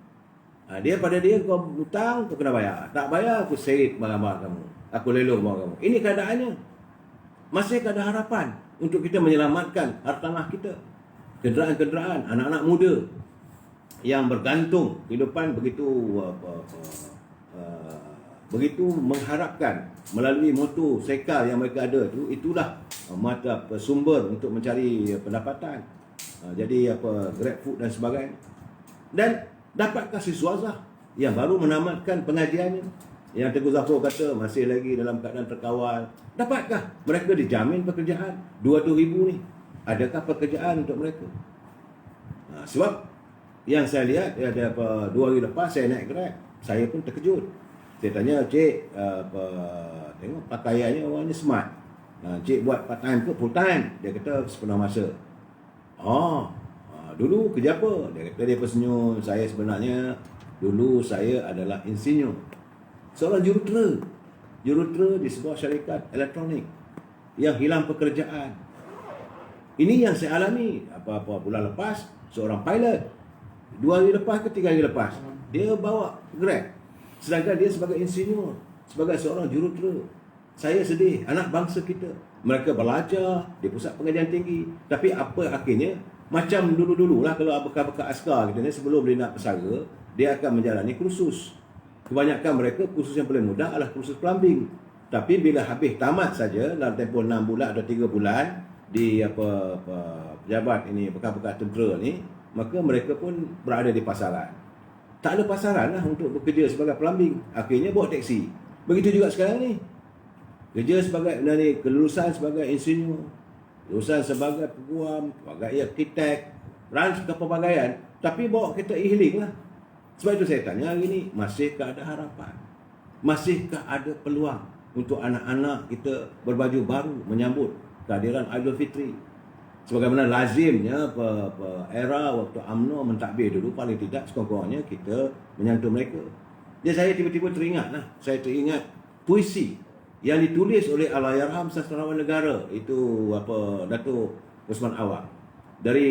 Dia pada dia, kau hutang, kau kena bayar. Tak bayar, aku seret barang-barang kamu. Aku lelong barang kamu. Ini keadaannya. Masih ada harapan untuk kita menyelamatkan hartanah kita. Kenderaan-kenderaan, anak-anak muda yang bergantung kehidupan begitu begitu mengharapkan melalui motosikal yang mereka ada tu, itulah mata sumber untuk mencari pendapatan. Jadi Grab food dan sebagainya. Dan dapatkah si Suazah yang baru menamatkan pengajiannya, yang Teguh Zafrul kata masih lagi dalam keadaan terkawal, dapatkah mereka dijamin pekerjaan 200,000 ni? Adakah pekerjaan untuk mereka? Sebab yang saya lihat ada 2 hari lepas saya naik Grab, saya pun terkejut. Saya tanya, cik, tengok pakaiannya orangnya smart. Cik buat part time ke full time? Dia kata sepenuh masa. Dulu kerja apa? Dia kata, dia tersenyum. Saya sebenarnya dulu saya adalah insinyur, seorang jurutera di sebuah syarikat elektronik yang hilang pekerjaan. Ini yang saya alami. Apa bulan lepas, seorang pilot 2 hari lepas ke 3 hari lepas, dia bawa Grab, sedangkan dia sebagai insinyur, sebagai seorang jurutera. Saya sedih, anak bangsa kita, mereka belajar di pusat pengajian tinggi, tapi apa akhirnya, macam dulu-dulu lah, kalau bekas-bekas askar kita ni, sebelum dia nak bersara, dia akan menjalani kursus. Kebanyakan mereka kursus yang paling mudah adalah kursus plumbing. Tapi bila habis tamat saja dalam tempoh 6 bulan atau 3 bulan di pejabat ini, bekas-bekas tentera ni, maka mereka pun berada di pasaran. Tak ada pasaran lah untuk bekerja sebagai plumbing. Akhirnya bawa teksi. Begitu juga sekarang ni. Kerja sebagai kelulusan sebagai insinyur, kelulusan sebagai peguam, sebagai arkitek, range kepelbagaian, tapi bawa kereta e-hailing lah. Sebab itu saya tanya hari ni, masihkah ada harapan? Masihkah ada peluang untuk anak-anak kita berbaju baru menyambut kehadiran Aidilfitri? Sebagaimana lazimnya era waktu UMNO mentadbir dulu, paling tidak sekurang-kurangnya kita menyantun mereka. Jadi saya tiba-tiba teringat puisi yang ditulis oleh Allahyarham sastrawan negara itu Datuk Osman Awang, dari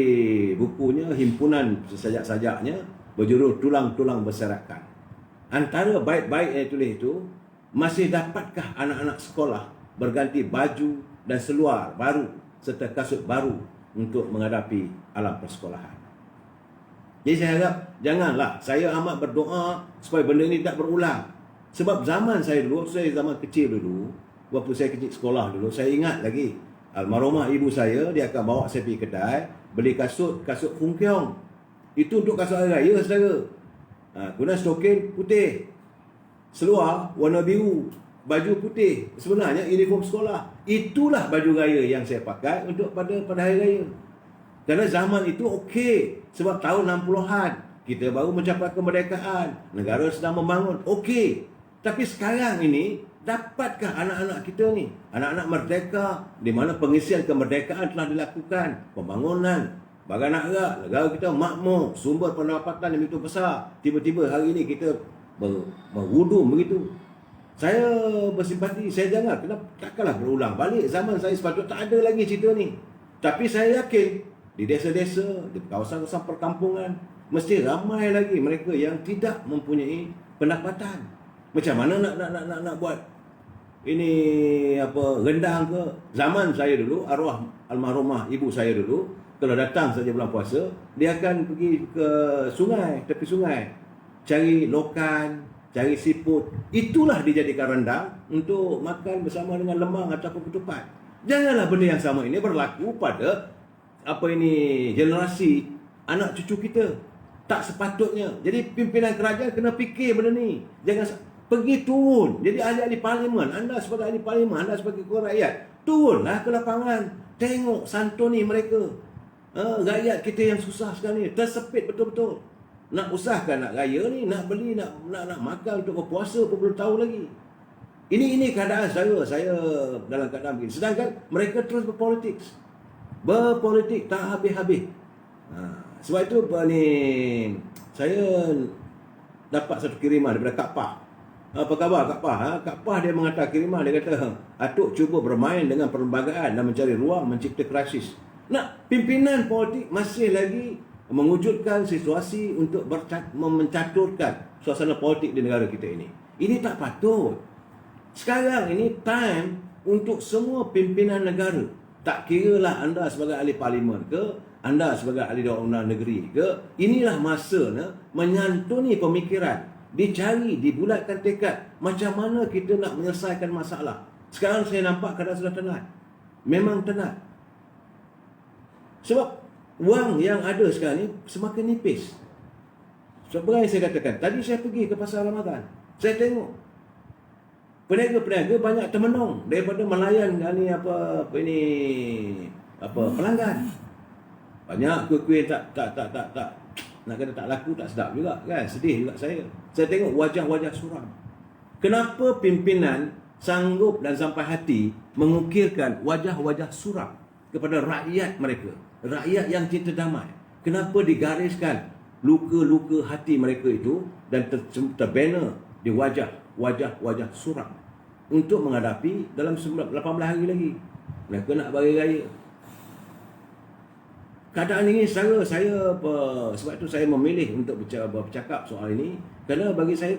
bukunya himpunan sesajak-sajaknya berjudul Tulang-Tulang Berserakan. Antara bait-bait yang ditulis itu, masih dapatkah anak-anak sekolah berganti baju dan seluar baru serta kasut baru untuk menghadapi alam persekolahan? Jadi saya harap janganlah, saya amat berdoa supaya benda ini tak berulang. Sebab zaman saya dulu, saya zaman kecil dulu, waktu saya kecil sekolah dulu, saya ingat lagi almarhumah ibu saya, dia akan bawa saya pergi kedai beli kasut Fung Keong. Itu untuk kasut hari raya, saudara. Guna stokin putih, seluar warna biru, baju putih. Sebenarnya uniform sekolah. Itulah baju raya yang saya pakai untuk pada hari raya. Kerana zaman itu okey, sebab tahun 60-an kita baru mencapai kemerdekaan, negara sedang membangun, okey. Tapi sekarang ini, dapatkah anak-anak kita ni, anak-anak merdeka, di mana pengisian kemerdekaan telah dilakukan, pembangunan, bagai negara kita makmur, sumber pendapatan yang begitu besar, tiba-tiba hari ini kita berwudum begitu. Saya bersimpati, saya jangan, takkanlah berulang balik zaman saya, sepatutnya tak ada lagi cerita ni. Tapi saya yakin, di desa-desa, di kawasan-kawasan perkampungan, mesti ramai lagi mereka yang tidak mempunyai pendapatan. Macam mana nak buat ini rendang ke? Zaman saya dulu, arwah almarhumah ibu saya dulu, kalau datang saja bulan puasa, dia akan pergi ke sungai, tepi sungai, cari lokan, cari siput. Itulah dijadikan rendang untuk makan bersama dengan lemang ataupun ketupat. Janganlah benda yang sama ini berlaku pada generasi anak cucu kita. Tak sepatutnya. Jadi pimpinan kerajaan kena fikir benda ni. Jangan pergi turun. Jadi ahli-ahli parlimen, anda sebagai ahli parlimen, anda sebagai ketua rakyat, turunlah ke lapangan. Tengok santuni mereka. Rakyat kita yang susah sekarang ni, tersepit betul-betul. Nak usahakan nak raya ni, nak beli, nak makan untuk berpuasa pun belum tahu lagi. Ini keadaan saya dalam keadaan begini. Sedangkan mereka terus berpolitik tak habis-habis. Sebab itu saya dapat satu kiriman daripada Kak Pah. Apa khabar Kak Pah? Kak Pah dia mengatakan kiriman, dia kata, Atuk cuba bermain dengan perlembagaan dan mencari ruang mencipta krisis. Pimpinan politik masih lagi mewujudkan situasi untuk mencaturkan suasana politik di negara kita ini. Ini tak patut. Sekarang ini time untuk semua pimpinan negara. Tak kiralah anda sebagai ahli parlimen ke, anda sebagai ahli Dewan Undangan Negeri ke, inilah masanya menyantuni pemikiran Dicari, dibulatkan tekad. Macam mana kita nak menyelesaikan masalah. Sekarang saya nampak keadaan sudah tenat. Memang tenat. Sebab wang yang ada sekarang ni semakin nipis. Sebab yang saya katakan, tadi saya pergi ke pasar Ramadan. Saya tengok peniaga-peniaga banyak termenung daripada melayan pelanggan. Banyak kuih-kuih tak nak kata tak laku, tak sedap juga kan. Sedih juga saya. Saya tengok wajah-wajah suram. Kenapa pimpinan sanggup dan sampai hati mengukirkan wajah-wajah suram kepada rakyat mereka, rakyat yang cinta damai? Kenapa digariskan luka-luka hati mereka itu dan terbana di wajah-wajah suram untuk menghadapi dalam 18 hari lagi mereka nak bagi raya? Keadaan ini sebab itu saya memilih untuk bercakap soal ini, kerana bagi saya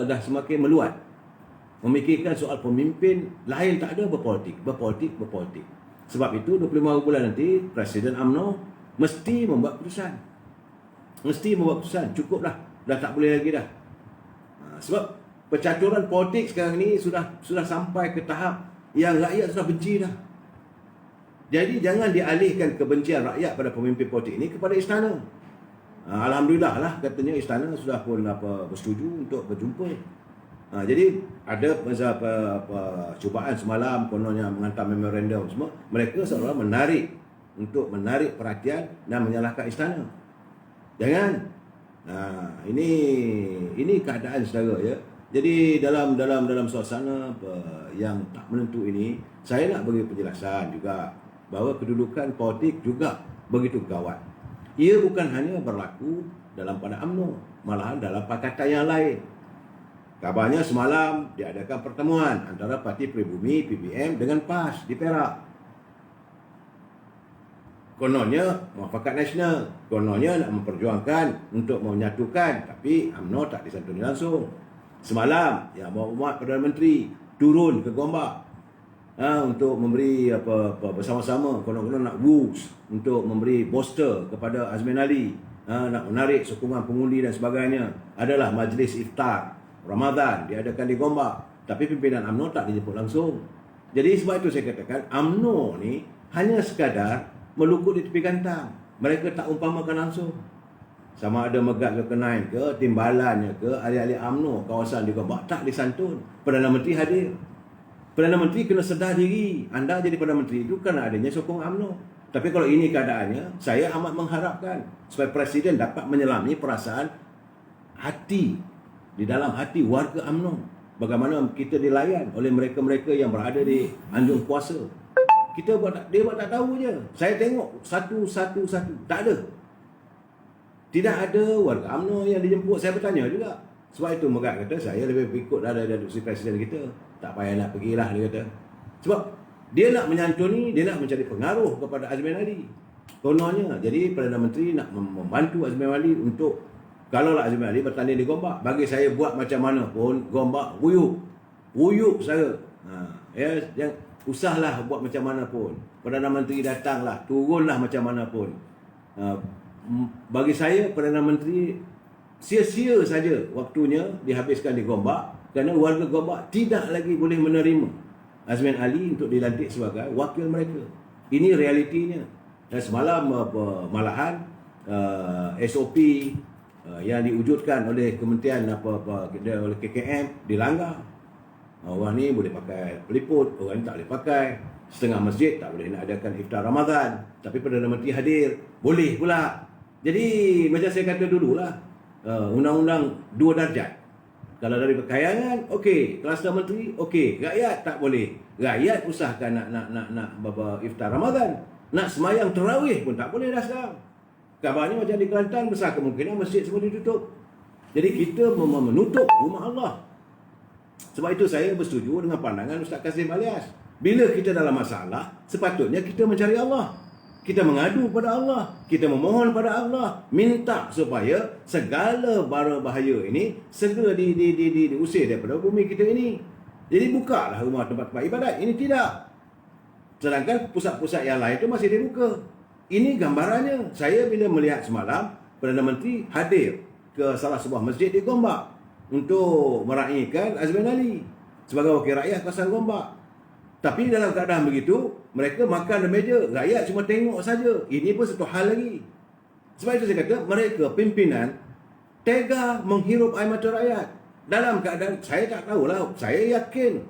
dah semakin meluat memikirkan soal pemimpin lain, tak ada berpolitik. Sebab itu 25 bulan nanti Presiden UMNO mesti membuat keputusan. Cukuplah, dah tak boleh lagi dah. Sebab percaturan politik sekarang ni sudah sampai ke tahap yang rakyat sudah benci dah. Jadi jangan dialihkan kebencian rakyat pada pemimpin politik ini kepada istana. Alhamdulillah lah, katanya istana sudah pun bersetuju untuk berjumpa. Jadi ada cubaan semalam, kononnya menghantar memorandum semua. Mereka seolah menarik perhatian dan menyalahkan istana. Jangan. Ini keadaan saudara ya. Jadi dalam suasana yang tak menentu ini, saya nak bagi penjelasan juga bahawa kedudukan politik juga begitu gawat. Ia bukan hanya berlaku dalam pada UMNO, malahan dalam pakatan yang lain. Kabarnya semalam diadakan pertemuan antara Parti Pribumi PBM dengan PAS di Perak. Kononnya Muafakat Nasional, kononnya nak memperjuangkan untuk menyatukan, tapi UMNO tak disantuni langsung. Semalam yang Muhammad Perdana Menteri turun ke Gombak untuk memberi bersama-sama, konon-konon nak boost untuk memberi booster kepada Azmin Ali, nak menarik sokongan pengundi dan sebagainya. Adalah majlis iftar Ramadan diadakan di Gombak, tapi pimpinan UMNO tak dijemput langsung. Jadi sebab itu saya katakan UMNO ni hanya sekadar melukut di tepi gantang. Mereka tak umpamakan langsung. Sama ada Megat Zulkarnain ke, timbalannya ke, ahli-ahli UMNO kawasan di Gombak tak disantun. Perdana Menteri hadir. Perdana Menteri kena sedar diri. Anda jadi Perdana Menteri itu kerana adanya sokong UMNO. Tapi kalau ini keadaannya, saya amat mengharapkan supaya Presiden dapat menyelami perasaan hati, di dalam hati warga UMNO. Bagaimana kita dilayan oleh mereka-mereka yang berada di anjung kuasa. Dia buat tak tahu je. Saya tengok satu. Tak ada. Tidak ada warga UMNO yang dijemput. Saya bertanya juga. Sebab itu Megat kata, saya lebih ikut dari si Presiden kita. Tak payah nak pergilah, dia kata. Sebab dia nak menyantuni, dia nak mencari pengaruh kepada Azmin Ali. Kononnya, jadi Perdana Menteri nak membantu Azmin Ali untuk, kalaulah Azmin Ali bertanding di Gombak, bagi saya buat macam mana pun, Gombak wuyuk saya. Yang usahlah buat macam mana pun. Perdana Menteri datanglah, turunlah macam mana pun. Bagi saya, Perdana Menteri sia-sia saja waktunya dihabiskan di Gombak, kerana warga Gombak tidak lagi boleh menerima Azmin Ali untuk dilantik sebagai wakil mereka. Ini realitinya. Dan semalam malahan SOP yang diwujudkan oleh Kementerian oleh KKM dilanggar. Orang ni boleh pakai peliput, orang ni tak boleh pakai. Setengah masjid tak boleh nak adakan iftar Ramadan, tapi Perdana Menteri hadir, boleh pula. Jadi macam saya kata dululah, undang-undang 2 darjat. Kalau dari perkayangan, okey. Kluster menteri, okey. Rakyat tak boleh. Rakyat usahakan nak iftar Ramadan. Nak semayang tarawih pun tak boleh dah sekarang. Kabarnya macam di Kelantan, besar kemungkinan masjid semua ditutup. Jadi kita menutup rumah Allah. Sebab itu saya bersetuju dengan pandangan Ustaz Kazim Alias. Bila kita dalam masalah, sepatutnya kita mencari Allah. Kita mengadu pada Allah, kita memohon pada Allah, minta supaya segala bara bahaya ini segera diusir daripada bumi kita ini. Jadi bukalah rumah tempat-tempat ibadat. Ini tidak. Sedangkan pusat-pusat yang lain itu masih dibuka. Ini gambarannya. Saya bila melihat semalam Perdana Menteri hadir ke salah sebuah masjid di Gombak untuk meraihkan Azmin Ali sebagai wakil rakyat kawasan Gombak. Tapi dalam keadaan begitu, mereka makan di meja, rakyat cuma tengok saja. Ini pun satu hal lagi. Sebab itu saya kata, mereka pimpinan tega menghirup air mata rakyat. Dalam keadaan, saya tak tahulah, saya yakin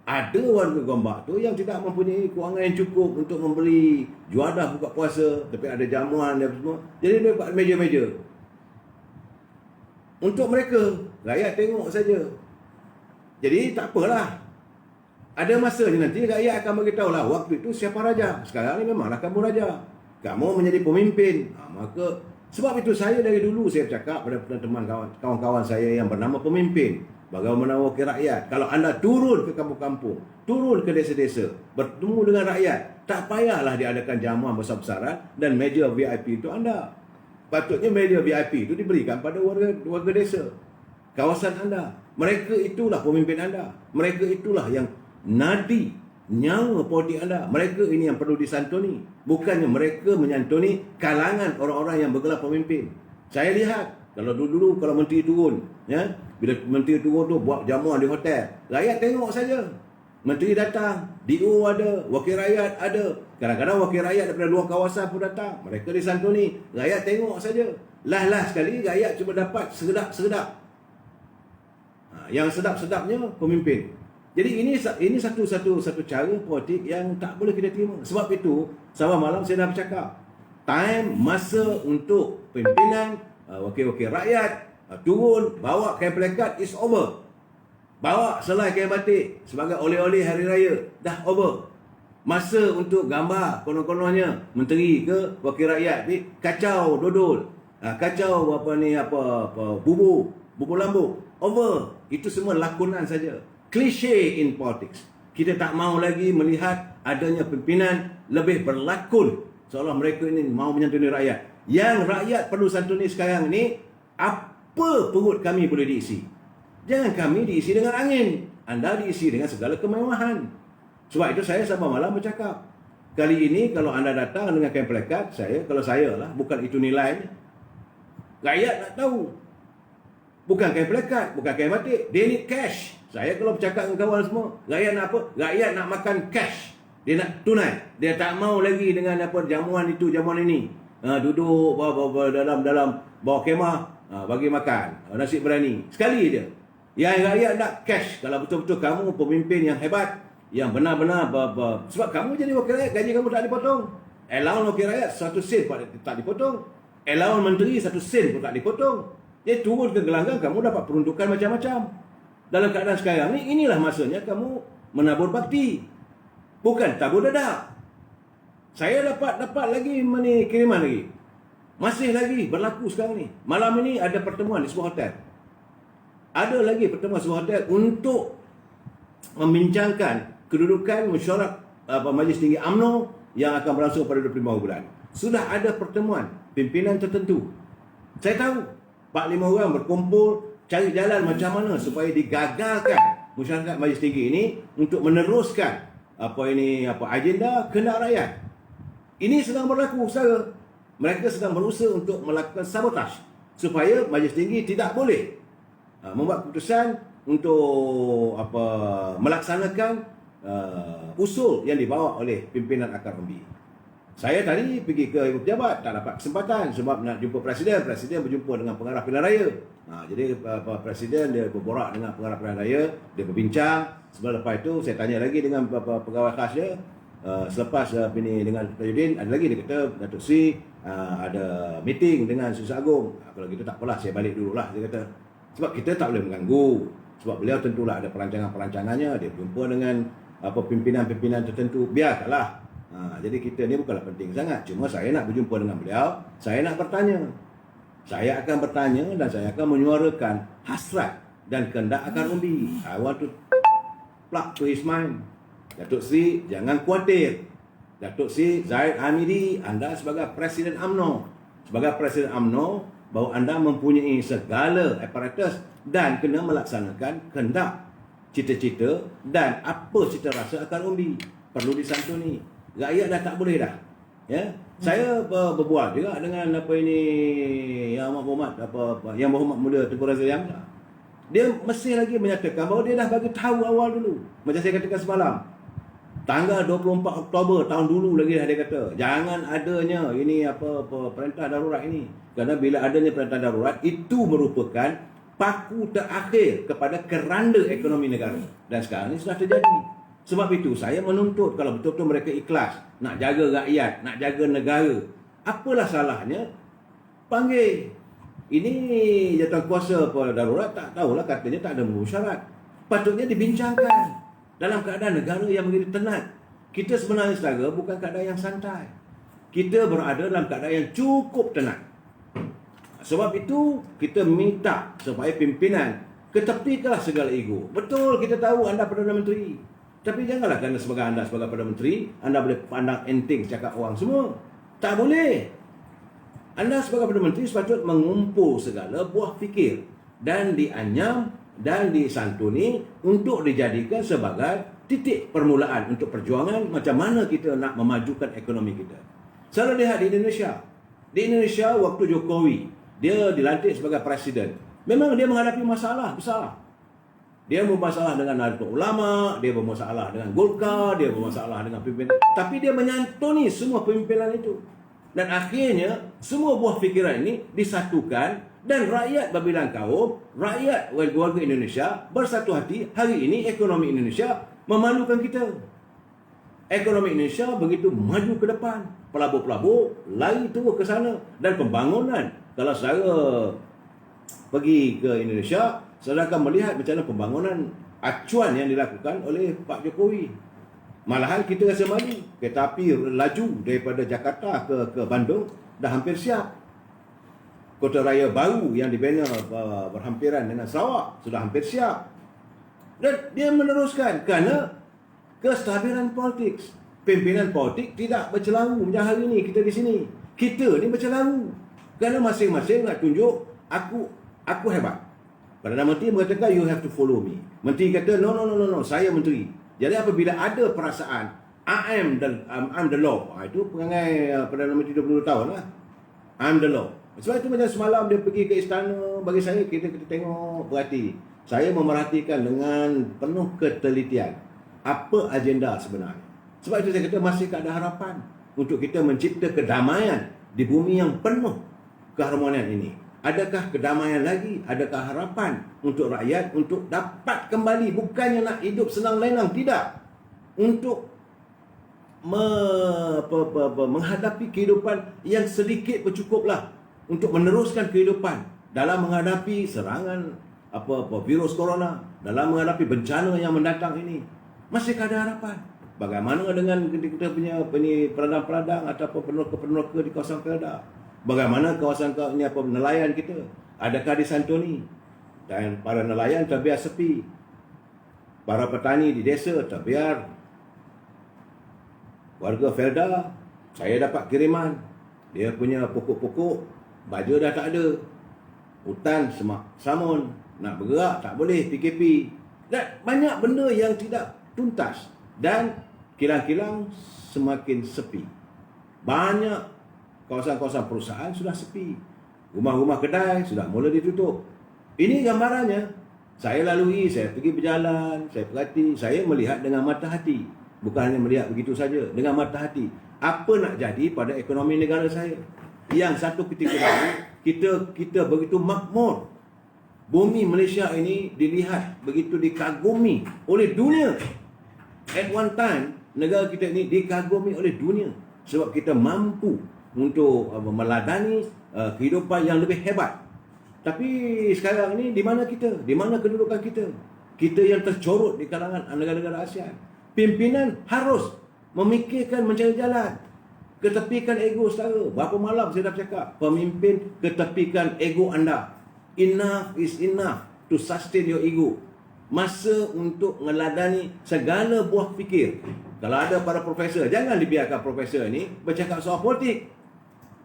ada warga Gombak tu yang tidak mempunyai kewangan yang cukup untuk membeli juadah buka puasa, tapi ada jamuan dan semua. Jadi dia buat meja-meja. Untuk mereka, rakyat tengok saja. Jadi tak apalah. Ada masanya nanti rakyat akan beritahu lah waktu itu siapa raja. Sekarang ni memanglah kamu raja. Kamu menjadi pemimpin. Maka sebab itu saya dari dulu saya bercakap pada teman kawan-kawan saya yang bernama pemimpin. Bagaimana wakil rakyat. Kalau anda turun ke kampung-kampung, turun ke desa-desa, bertemu dengan rakyat, tak payahlah diadakan jamuan besar-besaran dan meja VIP itu anda. Patutnya meja VIP itu diberikan pada warga desa, kawasan anda. Mereka itulah pemimpin anda. Mereka itulah yang nadi, nyawa politik anda. Mereka ini yang perlu disantuni. Bukannya mereka menyantuni kalangan orang-orang yang bergelar pemimpin. Saya lihat, kalau dulu kalau menteri turun, ya, bila menteri turun tu buat jamuan di hotel, rakyat tengok saja. Menteri datang, DO ada, wakil rakyat ada. Kadang-kadang wakil rakyat daripada luar kawasan pun datang. Mereka disantuni. Rakyat tengok saja. Lah sekali rakyat cuma dapat sedap-sedap. Yang sedap-sedapnya pemimpin. Jadi ini satu cara politik yang tak boleh kita terima. Sebab itu, sama malam saya dah bercakap. Masa untuk pimpinan, wakil-wakil rakyat turun, bawa kain pelekat is over. Bawa selai kain batik sebagai oleh-oleh hari raya dah over. Masa untuk gambar konon-kononnya menteri ke wakil rakyat ni kacau dodol, kacau bubur lambuk, over. Itu semua lakonan saja, klise in politics. Kita tak mau lagi melihat adanya pimpinan lebih berlakon seolah mereka ini mau menyantuni rakyat. Yang rakyat perlu santuni sekarang ni, apa perut kami boleh diisi. Jangan kami diisi dengan angin. Anda diisi dengan segala kemewahan. Sebab itu saya sama malam bercakap. Kali ini kalau anda datang dengan kain pelekat, kalau saya lah, bukan itu nilainya. Rakyat nak tahu. Bukan kain pelekat, bukan kain batik. They need cash. Saya kalau bercakap dengan kawan semua, rakyat nak apa? Rakyat nak makan cash. Dia nak tunai. Dia tak mau lagi dengan jamuan itu, jamuan ini. Duduk dalam bawah kemah, bagi makan. Nasi berani. Sekali je. Yang rakyat nak cash. Kalau betul-betul kamu pemimpin yang hebat, yang benar-benar sebab kamu jadi wakil rakyat, gaji kamu tak dipotong. Allowance wakil rakyat 1 sen pun tak dipotong. Allowance menteri 1 sen pun tak dipotong. Jadi turun ke gelanggang, kamu dapat peruntukan macam-macam. Dalam keadaan sekarang ni, inilah masanya kamu menabur bakti, bukan tabur dadak. Saya dapat lagi kiriman lagi. Masih lagi berlaku sekarang ni. Malam ini ada pertemuan di sebuah hotel. Ada lagi pertemuan sebuah hotel untuk membincangkan kedudukan mesyuarat Majlis Tinggi UMNO yang akan berlangsung pada 25 bulan. Sudah ada pertemuan pimpinan tertentu. Saya tahu 4-5 orang berkumpul cari jalan macam mana supaya digagalkan mesyuarat Majlis Tinggi ini untuk meneruskan agenda kehendak rakyat. Ini sedang berlaku, saudara. Mereka sedang berusaha untuk melakukan sabotaj supaya Majlis Tinggi tidak boleh membuat keputusan untuk melaksanakan usul yang dibawa oleh pimpinan akar umbi. Saya tadi pergi ke ibu pejabat, tak dapat kesempatan sebab nak jumpa presiden. Presiden berjumpa dengan pengarah pilihan raya. Jadi presiden dia berborak dengan pengarah pilihan raya, dia berbincang. Sebelum lepas itu saya tanya lagi dengan pegawai khas dia. Selepas dengan Tajuddin, ada lagi dia kata Datuk Sri ada meeting dengan Susah Agung. Kalau gitu tak apalah, saya balik dululah, dia kata. Sebab kita tak boleh mengganggu. Sebab beliau tentulah ada perancangan-perancangannya. Dia berjumpa dengan pimpinan-pimpinan tertentu. Biarkanlah. Jadi kita ni bukanlah penting sangat. Cuma saya nak berjumpa dengan beliau. Saya nak bertanya. Saya akan bertanya dan saya akan menyuarakan hasrat dan kehendak akar umbi. I want to plug to his mind. Datuk Sri, jangan khawatir. Datuk Sri Zahid Hamidi, anda sebagai Presiden UMNO. Sebagai Presiden UMNO, bahawa anda mempunyai segala aparatus dan kena melaksanakan kehendak, cita-cita dan apa cita rasa akar umbi. Perlu disantuni. Rakyat dah tak boleh dah. Ya, saya berbual juga dengan apa ini yang Muhammad yang Muhammad Muda Tengku Razak Hamzah. Dia masih lagi menyatakan bahawa dia dah bagi tahu awal dulu. Macam saya katakan semalam. Tanggal 24 Oktober tahun dulu lagi dah dia kata, jangan adanya ini perintah darurat ini. Kerana bila adanya perintah darurat itu merupakan paku terakhir kepada keranda ekonomi negara. Dan sekarang ini sudah terjadi. Sebab itu saya menuntut kalau betul-betul mereka ikhlas nak jaga rakyat, nak jaga negara, apalah salahnya panggil. Ini jawatankuasa darurat tak tahulah, katanya tak ada memenuhi syarat. Patutnya dibincangkan dalam keadaan negara yang begitu tenat. Kita sebenarnya saudara bukan keadaan yang santai. Kita berada dalam keadaan yang cukup tenat. Sebab itu kita minta supaya pimpinan ketepikanlah segala ego. Betul, kita tahu anda Perdana Menteri. Tapi janganlah kerana sebagai anda sebagai Perdana Menteri, anda boleh pandang enteng cakap orang semua. Tak boleh. Anda sebagai Perdana Menteri sepatutnya mengumpul segala buah fikir dan dianyam dan disantuni untuk dijadikan sebagai titik permulaan untuk perjuangan macam mana kita nak memajukan ekonomi kita. Saya lihat di Indonesia. Di Indonesia waktu Jokowi dia dilantik sebagai presiden, memang dia menghadapi masalah besar. Dia bermasalah dengan Nahdlatul Ulama, dia bermasalah dengan Golkar, dia bermasalah dengan pimpinan. Tapi dia menyantuni semua pimpinan itu. Dan akhirnya, semua buah fikiran ini disatukan dan rakyat berbilang kaum, rakyat warga Indonesia bersatu hati. Hari ini ekonomi Indonesia memalukan kita. Ekonomi Indonesia begitu maju ke depan. Pelabur-pelabur lari terus ke sana. Dan pembangunan, kalau saya pergi ke Indonesia, saya akan melihat macam mana pembangunan acuan yang dilakukan oleh Pak Jokowi. Malahan kita rasa malu. Kereta api laju daripada Jakarta ke Bandung dah hampir siap. Kota raya baru yang dibina berhampiran dengan Sarawak sudah hampir siap. Dan dia meneruskan kerana kestabilan politik. Pimpinan politik tidak bercelaru macam hari ini kita di sini. Kita ni bercelaru. Kerana masing-masing nak tunjuk aku hebat. Perdana Menteri mengatakan you have to follow me. Menteri kata no, saya menteri. Jadi apabila ada perasaan I'm the law. Itu perangai Perdana Menteri 22 tahun lah. I'm the law. Sebab itu macam semalam dia pergi ke istana, bagi saya kita tengok berhati. Saya memerhatikan dengan penuh ketelitian apa agenda sebenarnya. Sebab itu saya kata masih ada harapan untuk kita mencipta kedamaian di bumi yang penuh keharmonian ini. Adakah kedamaian lagi? Adakah harapan untuk rakyat untuk dapat kembali, bukannya nak hidup senang lenang, tidak. Untuk menghadapi kehidupan yang sedikit bercukuplah untuk meneruskan kehidupan dalam menghadapi serangan virus corona, dalam menghadapi bencana yang mendatang ini. Masih ada harapan. Bagaimana dengan kita punya peradang-peradang ataupun peneroka-peneroka di kawasan Kedah? Bagaimana kawasan ini nelayan kita? Adakah disantuni? Dan para nelayan terbiar sepi. Para petani di desa terbiar. Warga Felda, saya dapat kiriman. Dia punya pokok-pokok, baja dah tak ada. Hutan semak samun, nak bergerak tak boleh, PKP. Dan banyak benda yang tidak tuntas. Dan kilang-kilang semakin sepi. Banyak kawasan-kawasan perusahaan sudah sepi. Rumah-rumah kedai sudah mula ditutup. Ini gambarannya. Saya lalui, saya pergi berjalan, saya perhati, saya melihat dengan mata hati. Bukan hanya melihat begitu saja, dengan mata hati. Apa nak jadi pada ekonomi negara saya? Yang satu ketika lalu, kita begitu makmur. Bumi Malaysia ini dilihat, begitu dikagumi oleh dunia. At one time, negara kita ini dikagumi oleh dunia. Sebab kita mampu untuk meladani kehidupan yang lebih hebat. Tapi sekarang ini di mana kita? Di mana kedudukan kita? Kita yang tercorot di kalangan negara-negara ASEAN. Pimpinan harus memikirkan mencari jalan. Ketepikan ego saudara. Berapa malam saya dah cakap, pemimpin ketepikan ego anda. Enough is enough to sustain your ego. Masa untuk meladani segala buah fikir. Kalau ada para profesor, jangan dibiarkan profesor ini bercakap soal politik.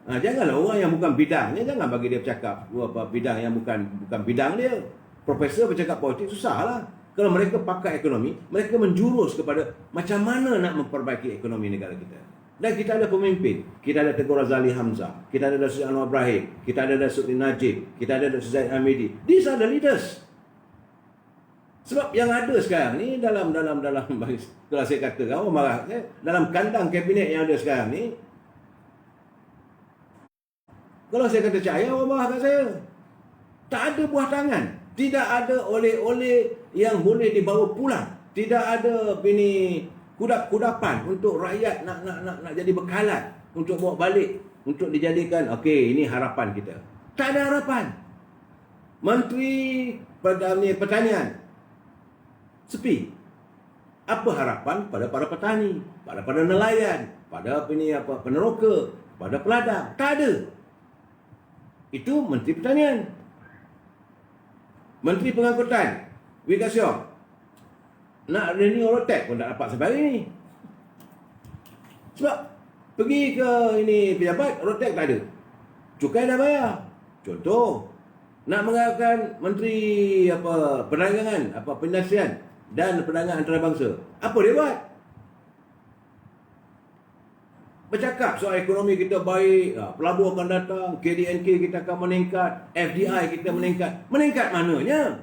Janganlah orang yang bukan bidangnya, jangan bagi dia bercakap bidang yang bukan bidang dia. Profesor bercakap politik, susahlah. Kalau mereka pakar ekonomi, mereka menjurus kepada macam mana nak memperbaiki ekonomi negara kita. Dan kita ada pemimpin. Kita ada Tengku Razali Hamzah, kita ada Datuk Anwar Ibrahim, kita ada Datuk Najib, kita ada Datuk Zaid Hamidi. These are the leaders. Sebab yang ada sekarang ni dalam kalau saya kata orang marah, dalam kandang kabinet yang ada sekarang ni, kalau saya kata cahaya, orang marah kat saya. Tak ada buah tangan, tidak ada oleh-oleh yang boleh dibawa pulang, tidak ada kudapan untuk rakyat nak jadi bekalan untuk bawa balik, untuk dijadikan okey, ini harapan kita. Tak ada harapan. Menteri Pertanian sepi. Apa harapan pada para petani, pada nelayan, pada peneroka, pada peladang? Tak ada. Itu Menteri Pertanian. Menteri Pengangkutan Wee Ka Siong nak renew road tax pun tak dapat sampai hari ni. Sebab pergi ke pejabat, road tax tak ada, cukai dah bayar. Contoh, nak menggalakkan Menteri Perdagangan, Perindustrian dan Perdagangan Antarabangsa, apa dia buat? Bercakap soal ekonomi kita baik, pelabur akan datang, KDNK kita akan meningkat, FDI kita meningkat. Meningkat mananya?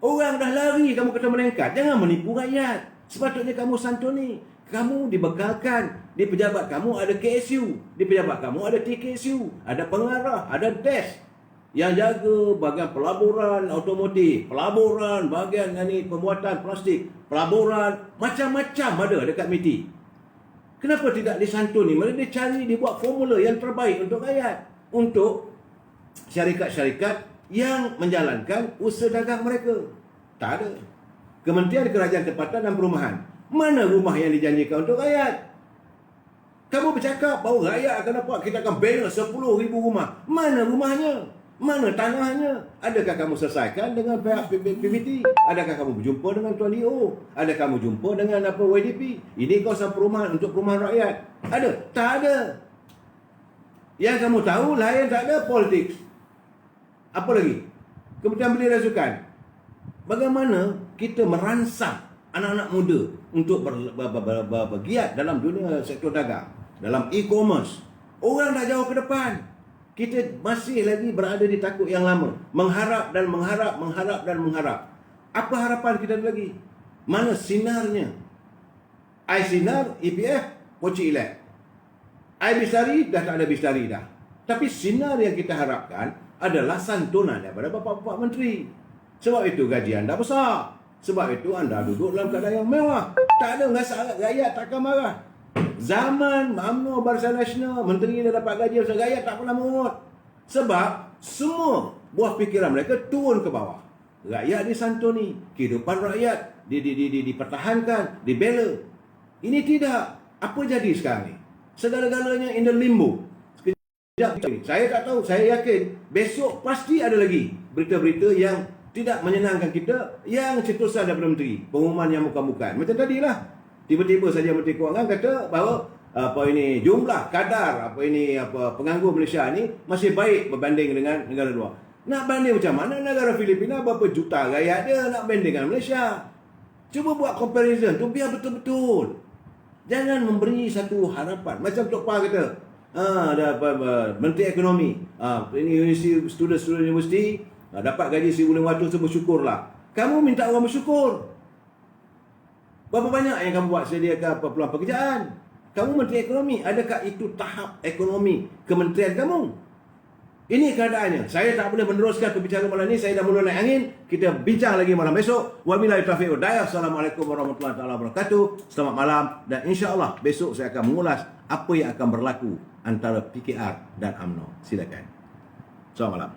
Orang dah lari, kamu kata meningkat. Jangan menipu rakyat. Sepatutnya kamu santuni. Kamu dibekalkan. Di pejabat kamu ada KSU, di pejabat kamu ada TKSU, ada pengarah, ada DES yang jaga bahagian pelaburan otomotif, pelaburan bahagian pembuatan plastik, pelaburan macam-macam ada dekat MITI. Kenapa tidak disantuni? Mereka dibuat formula yang terbaik untuk rakyat, untuk syarikat-syarikat yang menjalankan usaha dagang mereka. Tak ada. Kementerian Kerajaan Tempatan dan Perumahan, mana rumah yang dijanjikan untuk rakyat? Kamu bercakap bahawa rakyat akan dapat, kita akan bina 10,000 rumah. Mana rumahnya? Mana tanahnya? Adakah kamu selesaikan dengan pihak PBT? Adakah kamu berjumpa dengan Tuan Leo? Adakah kamu jumpa dengan YDP? Ini kawasan perumahan untuk perumahan rakyat. Ada? Tak ada. Yang kamu tahu lain, tak ada politik. Apa lagi? Kementerian Belia dan Sukan. Bagaimana kita merangsang anak-anak muda untuk bergiat dalam dunia sektor dagang, dalam e-commerce? Orang dah jauh ke depan. Kita masih lagi berada di takut yang lama. Mengharap. Apa harapan kita lagi? Mana sinarnya? I sinar, EPF, Poci Elek. I Bistari, dah tak ada Bistari dah. Tapi sinar yang kita harapkan adalah santunan daripada bapa-bapa menteri. Sebab itu gaji anda besar. Sebab itu anda duduk dalam keadaan yang mewah. Tak ada rakyat takkan marah. Zaman UMNO Barisan Nasional, menteri dah dapat gaji besar, rakyat tak pernah mengut. Sebab semua buah fikiran mereka turun ke bawah. Rakyat disantuni, kehidupan rakyat dipertahankan, dibela. Ini tidak. Apa jadi sekarang ni? Segala-galanya in the limbo. Sekejap ni, saya tak tahu, saya yakin besok pasti ada lagi berita-berita yang tidak menyenangkan kita, yang cetusan daripada menteri, pengumuman yang bukan-bukan. Macam tadilah, tiba-tiba saja Menteri Kewangan kata bahawa jumlah kadar penganggur Malaysia ni masih baik berbanding dengan negara luar. Nak banding macam mana? Negara Filipina berapa juta rakyat dia, nak banding dengan Malaysia. Cuba buat comparison tu biar betul-betul. Jangan memberi satu harapan. Macam Tok Pa kata, Menteri Ekonomi, ini student universiti dapat gaji 1,500, bersyukurlah. Kamu minta orang bersyukur. Berapa banyak yang kamu buat sediakan peluang pekerjaan? Kamu Menteri Ekonomi, adakah itu tahap ekonomi kementerian kamu? Ini keadaannya. Saya tak boleh meneruskan pembicaraan malam ini. Saya dah mula naik angin. Kita bincang lagi malam besok. Wabillahi taufiq wal hidayah. Assalamualaikum warahmatullahi wabarakatuh. Selamat malam. Dan insya-Allah besok saya akan mengulas apa yang akan berlaku antara PKR dan UMNO. Silakan. Selamat malam.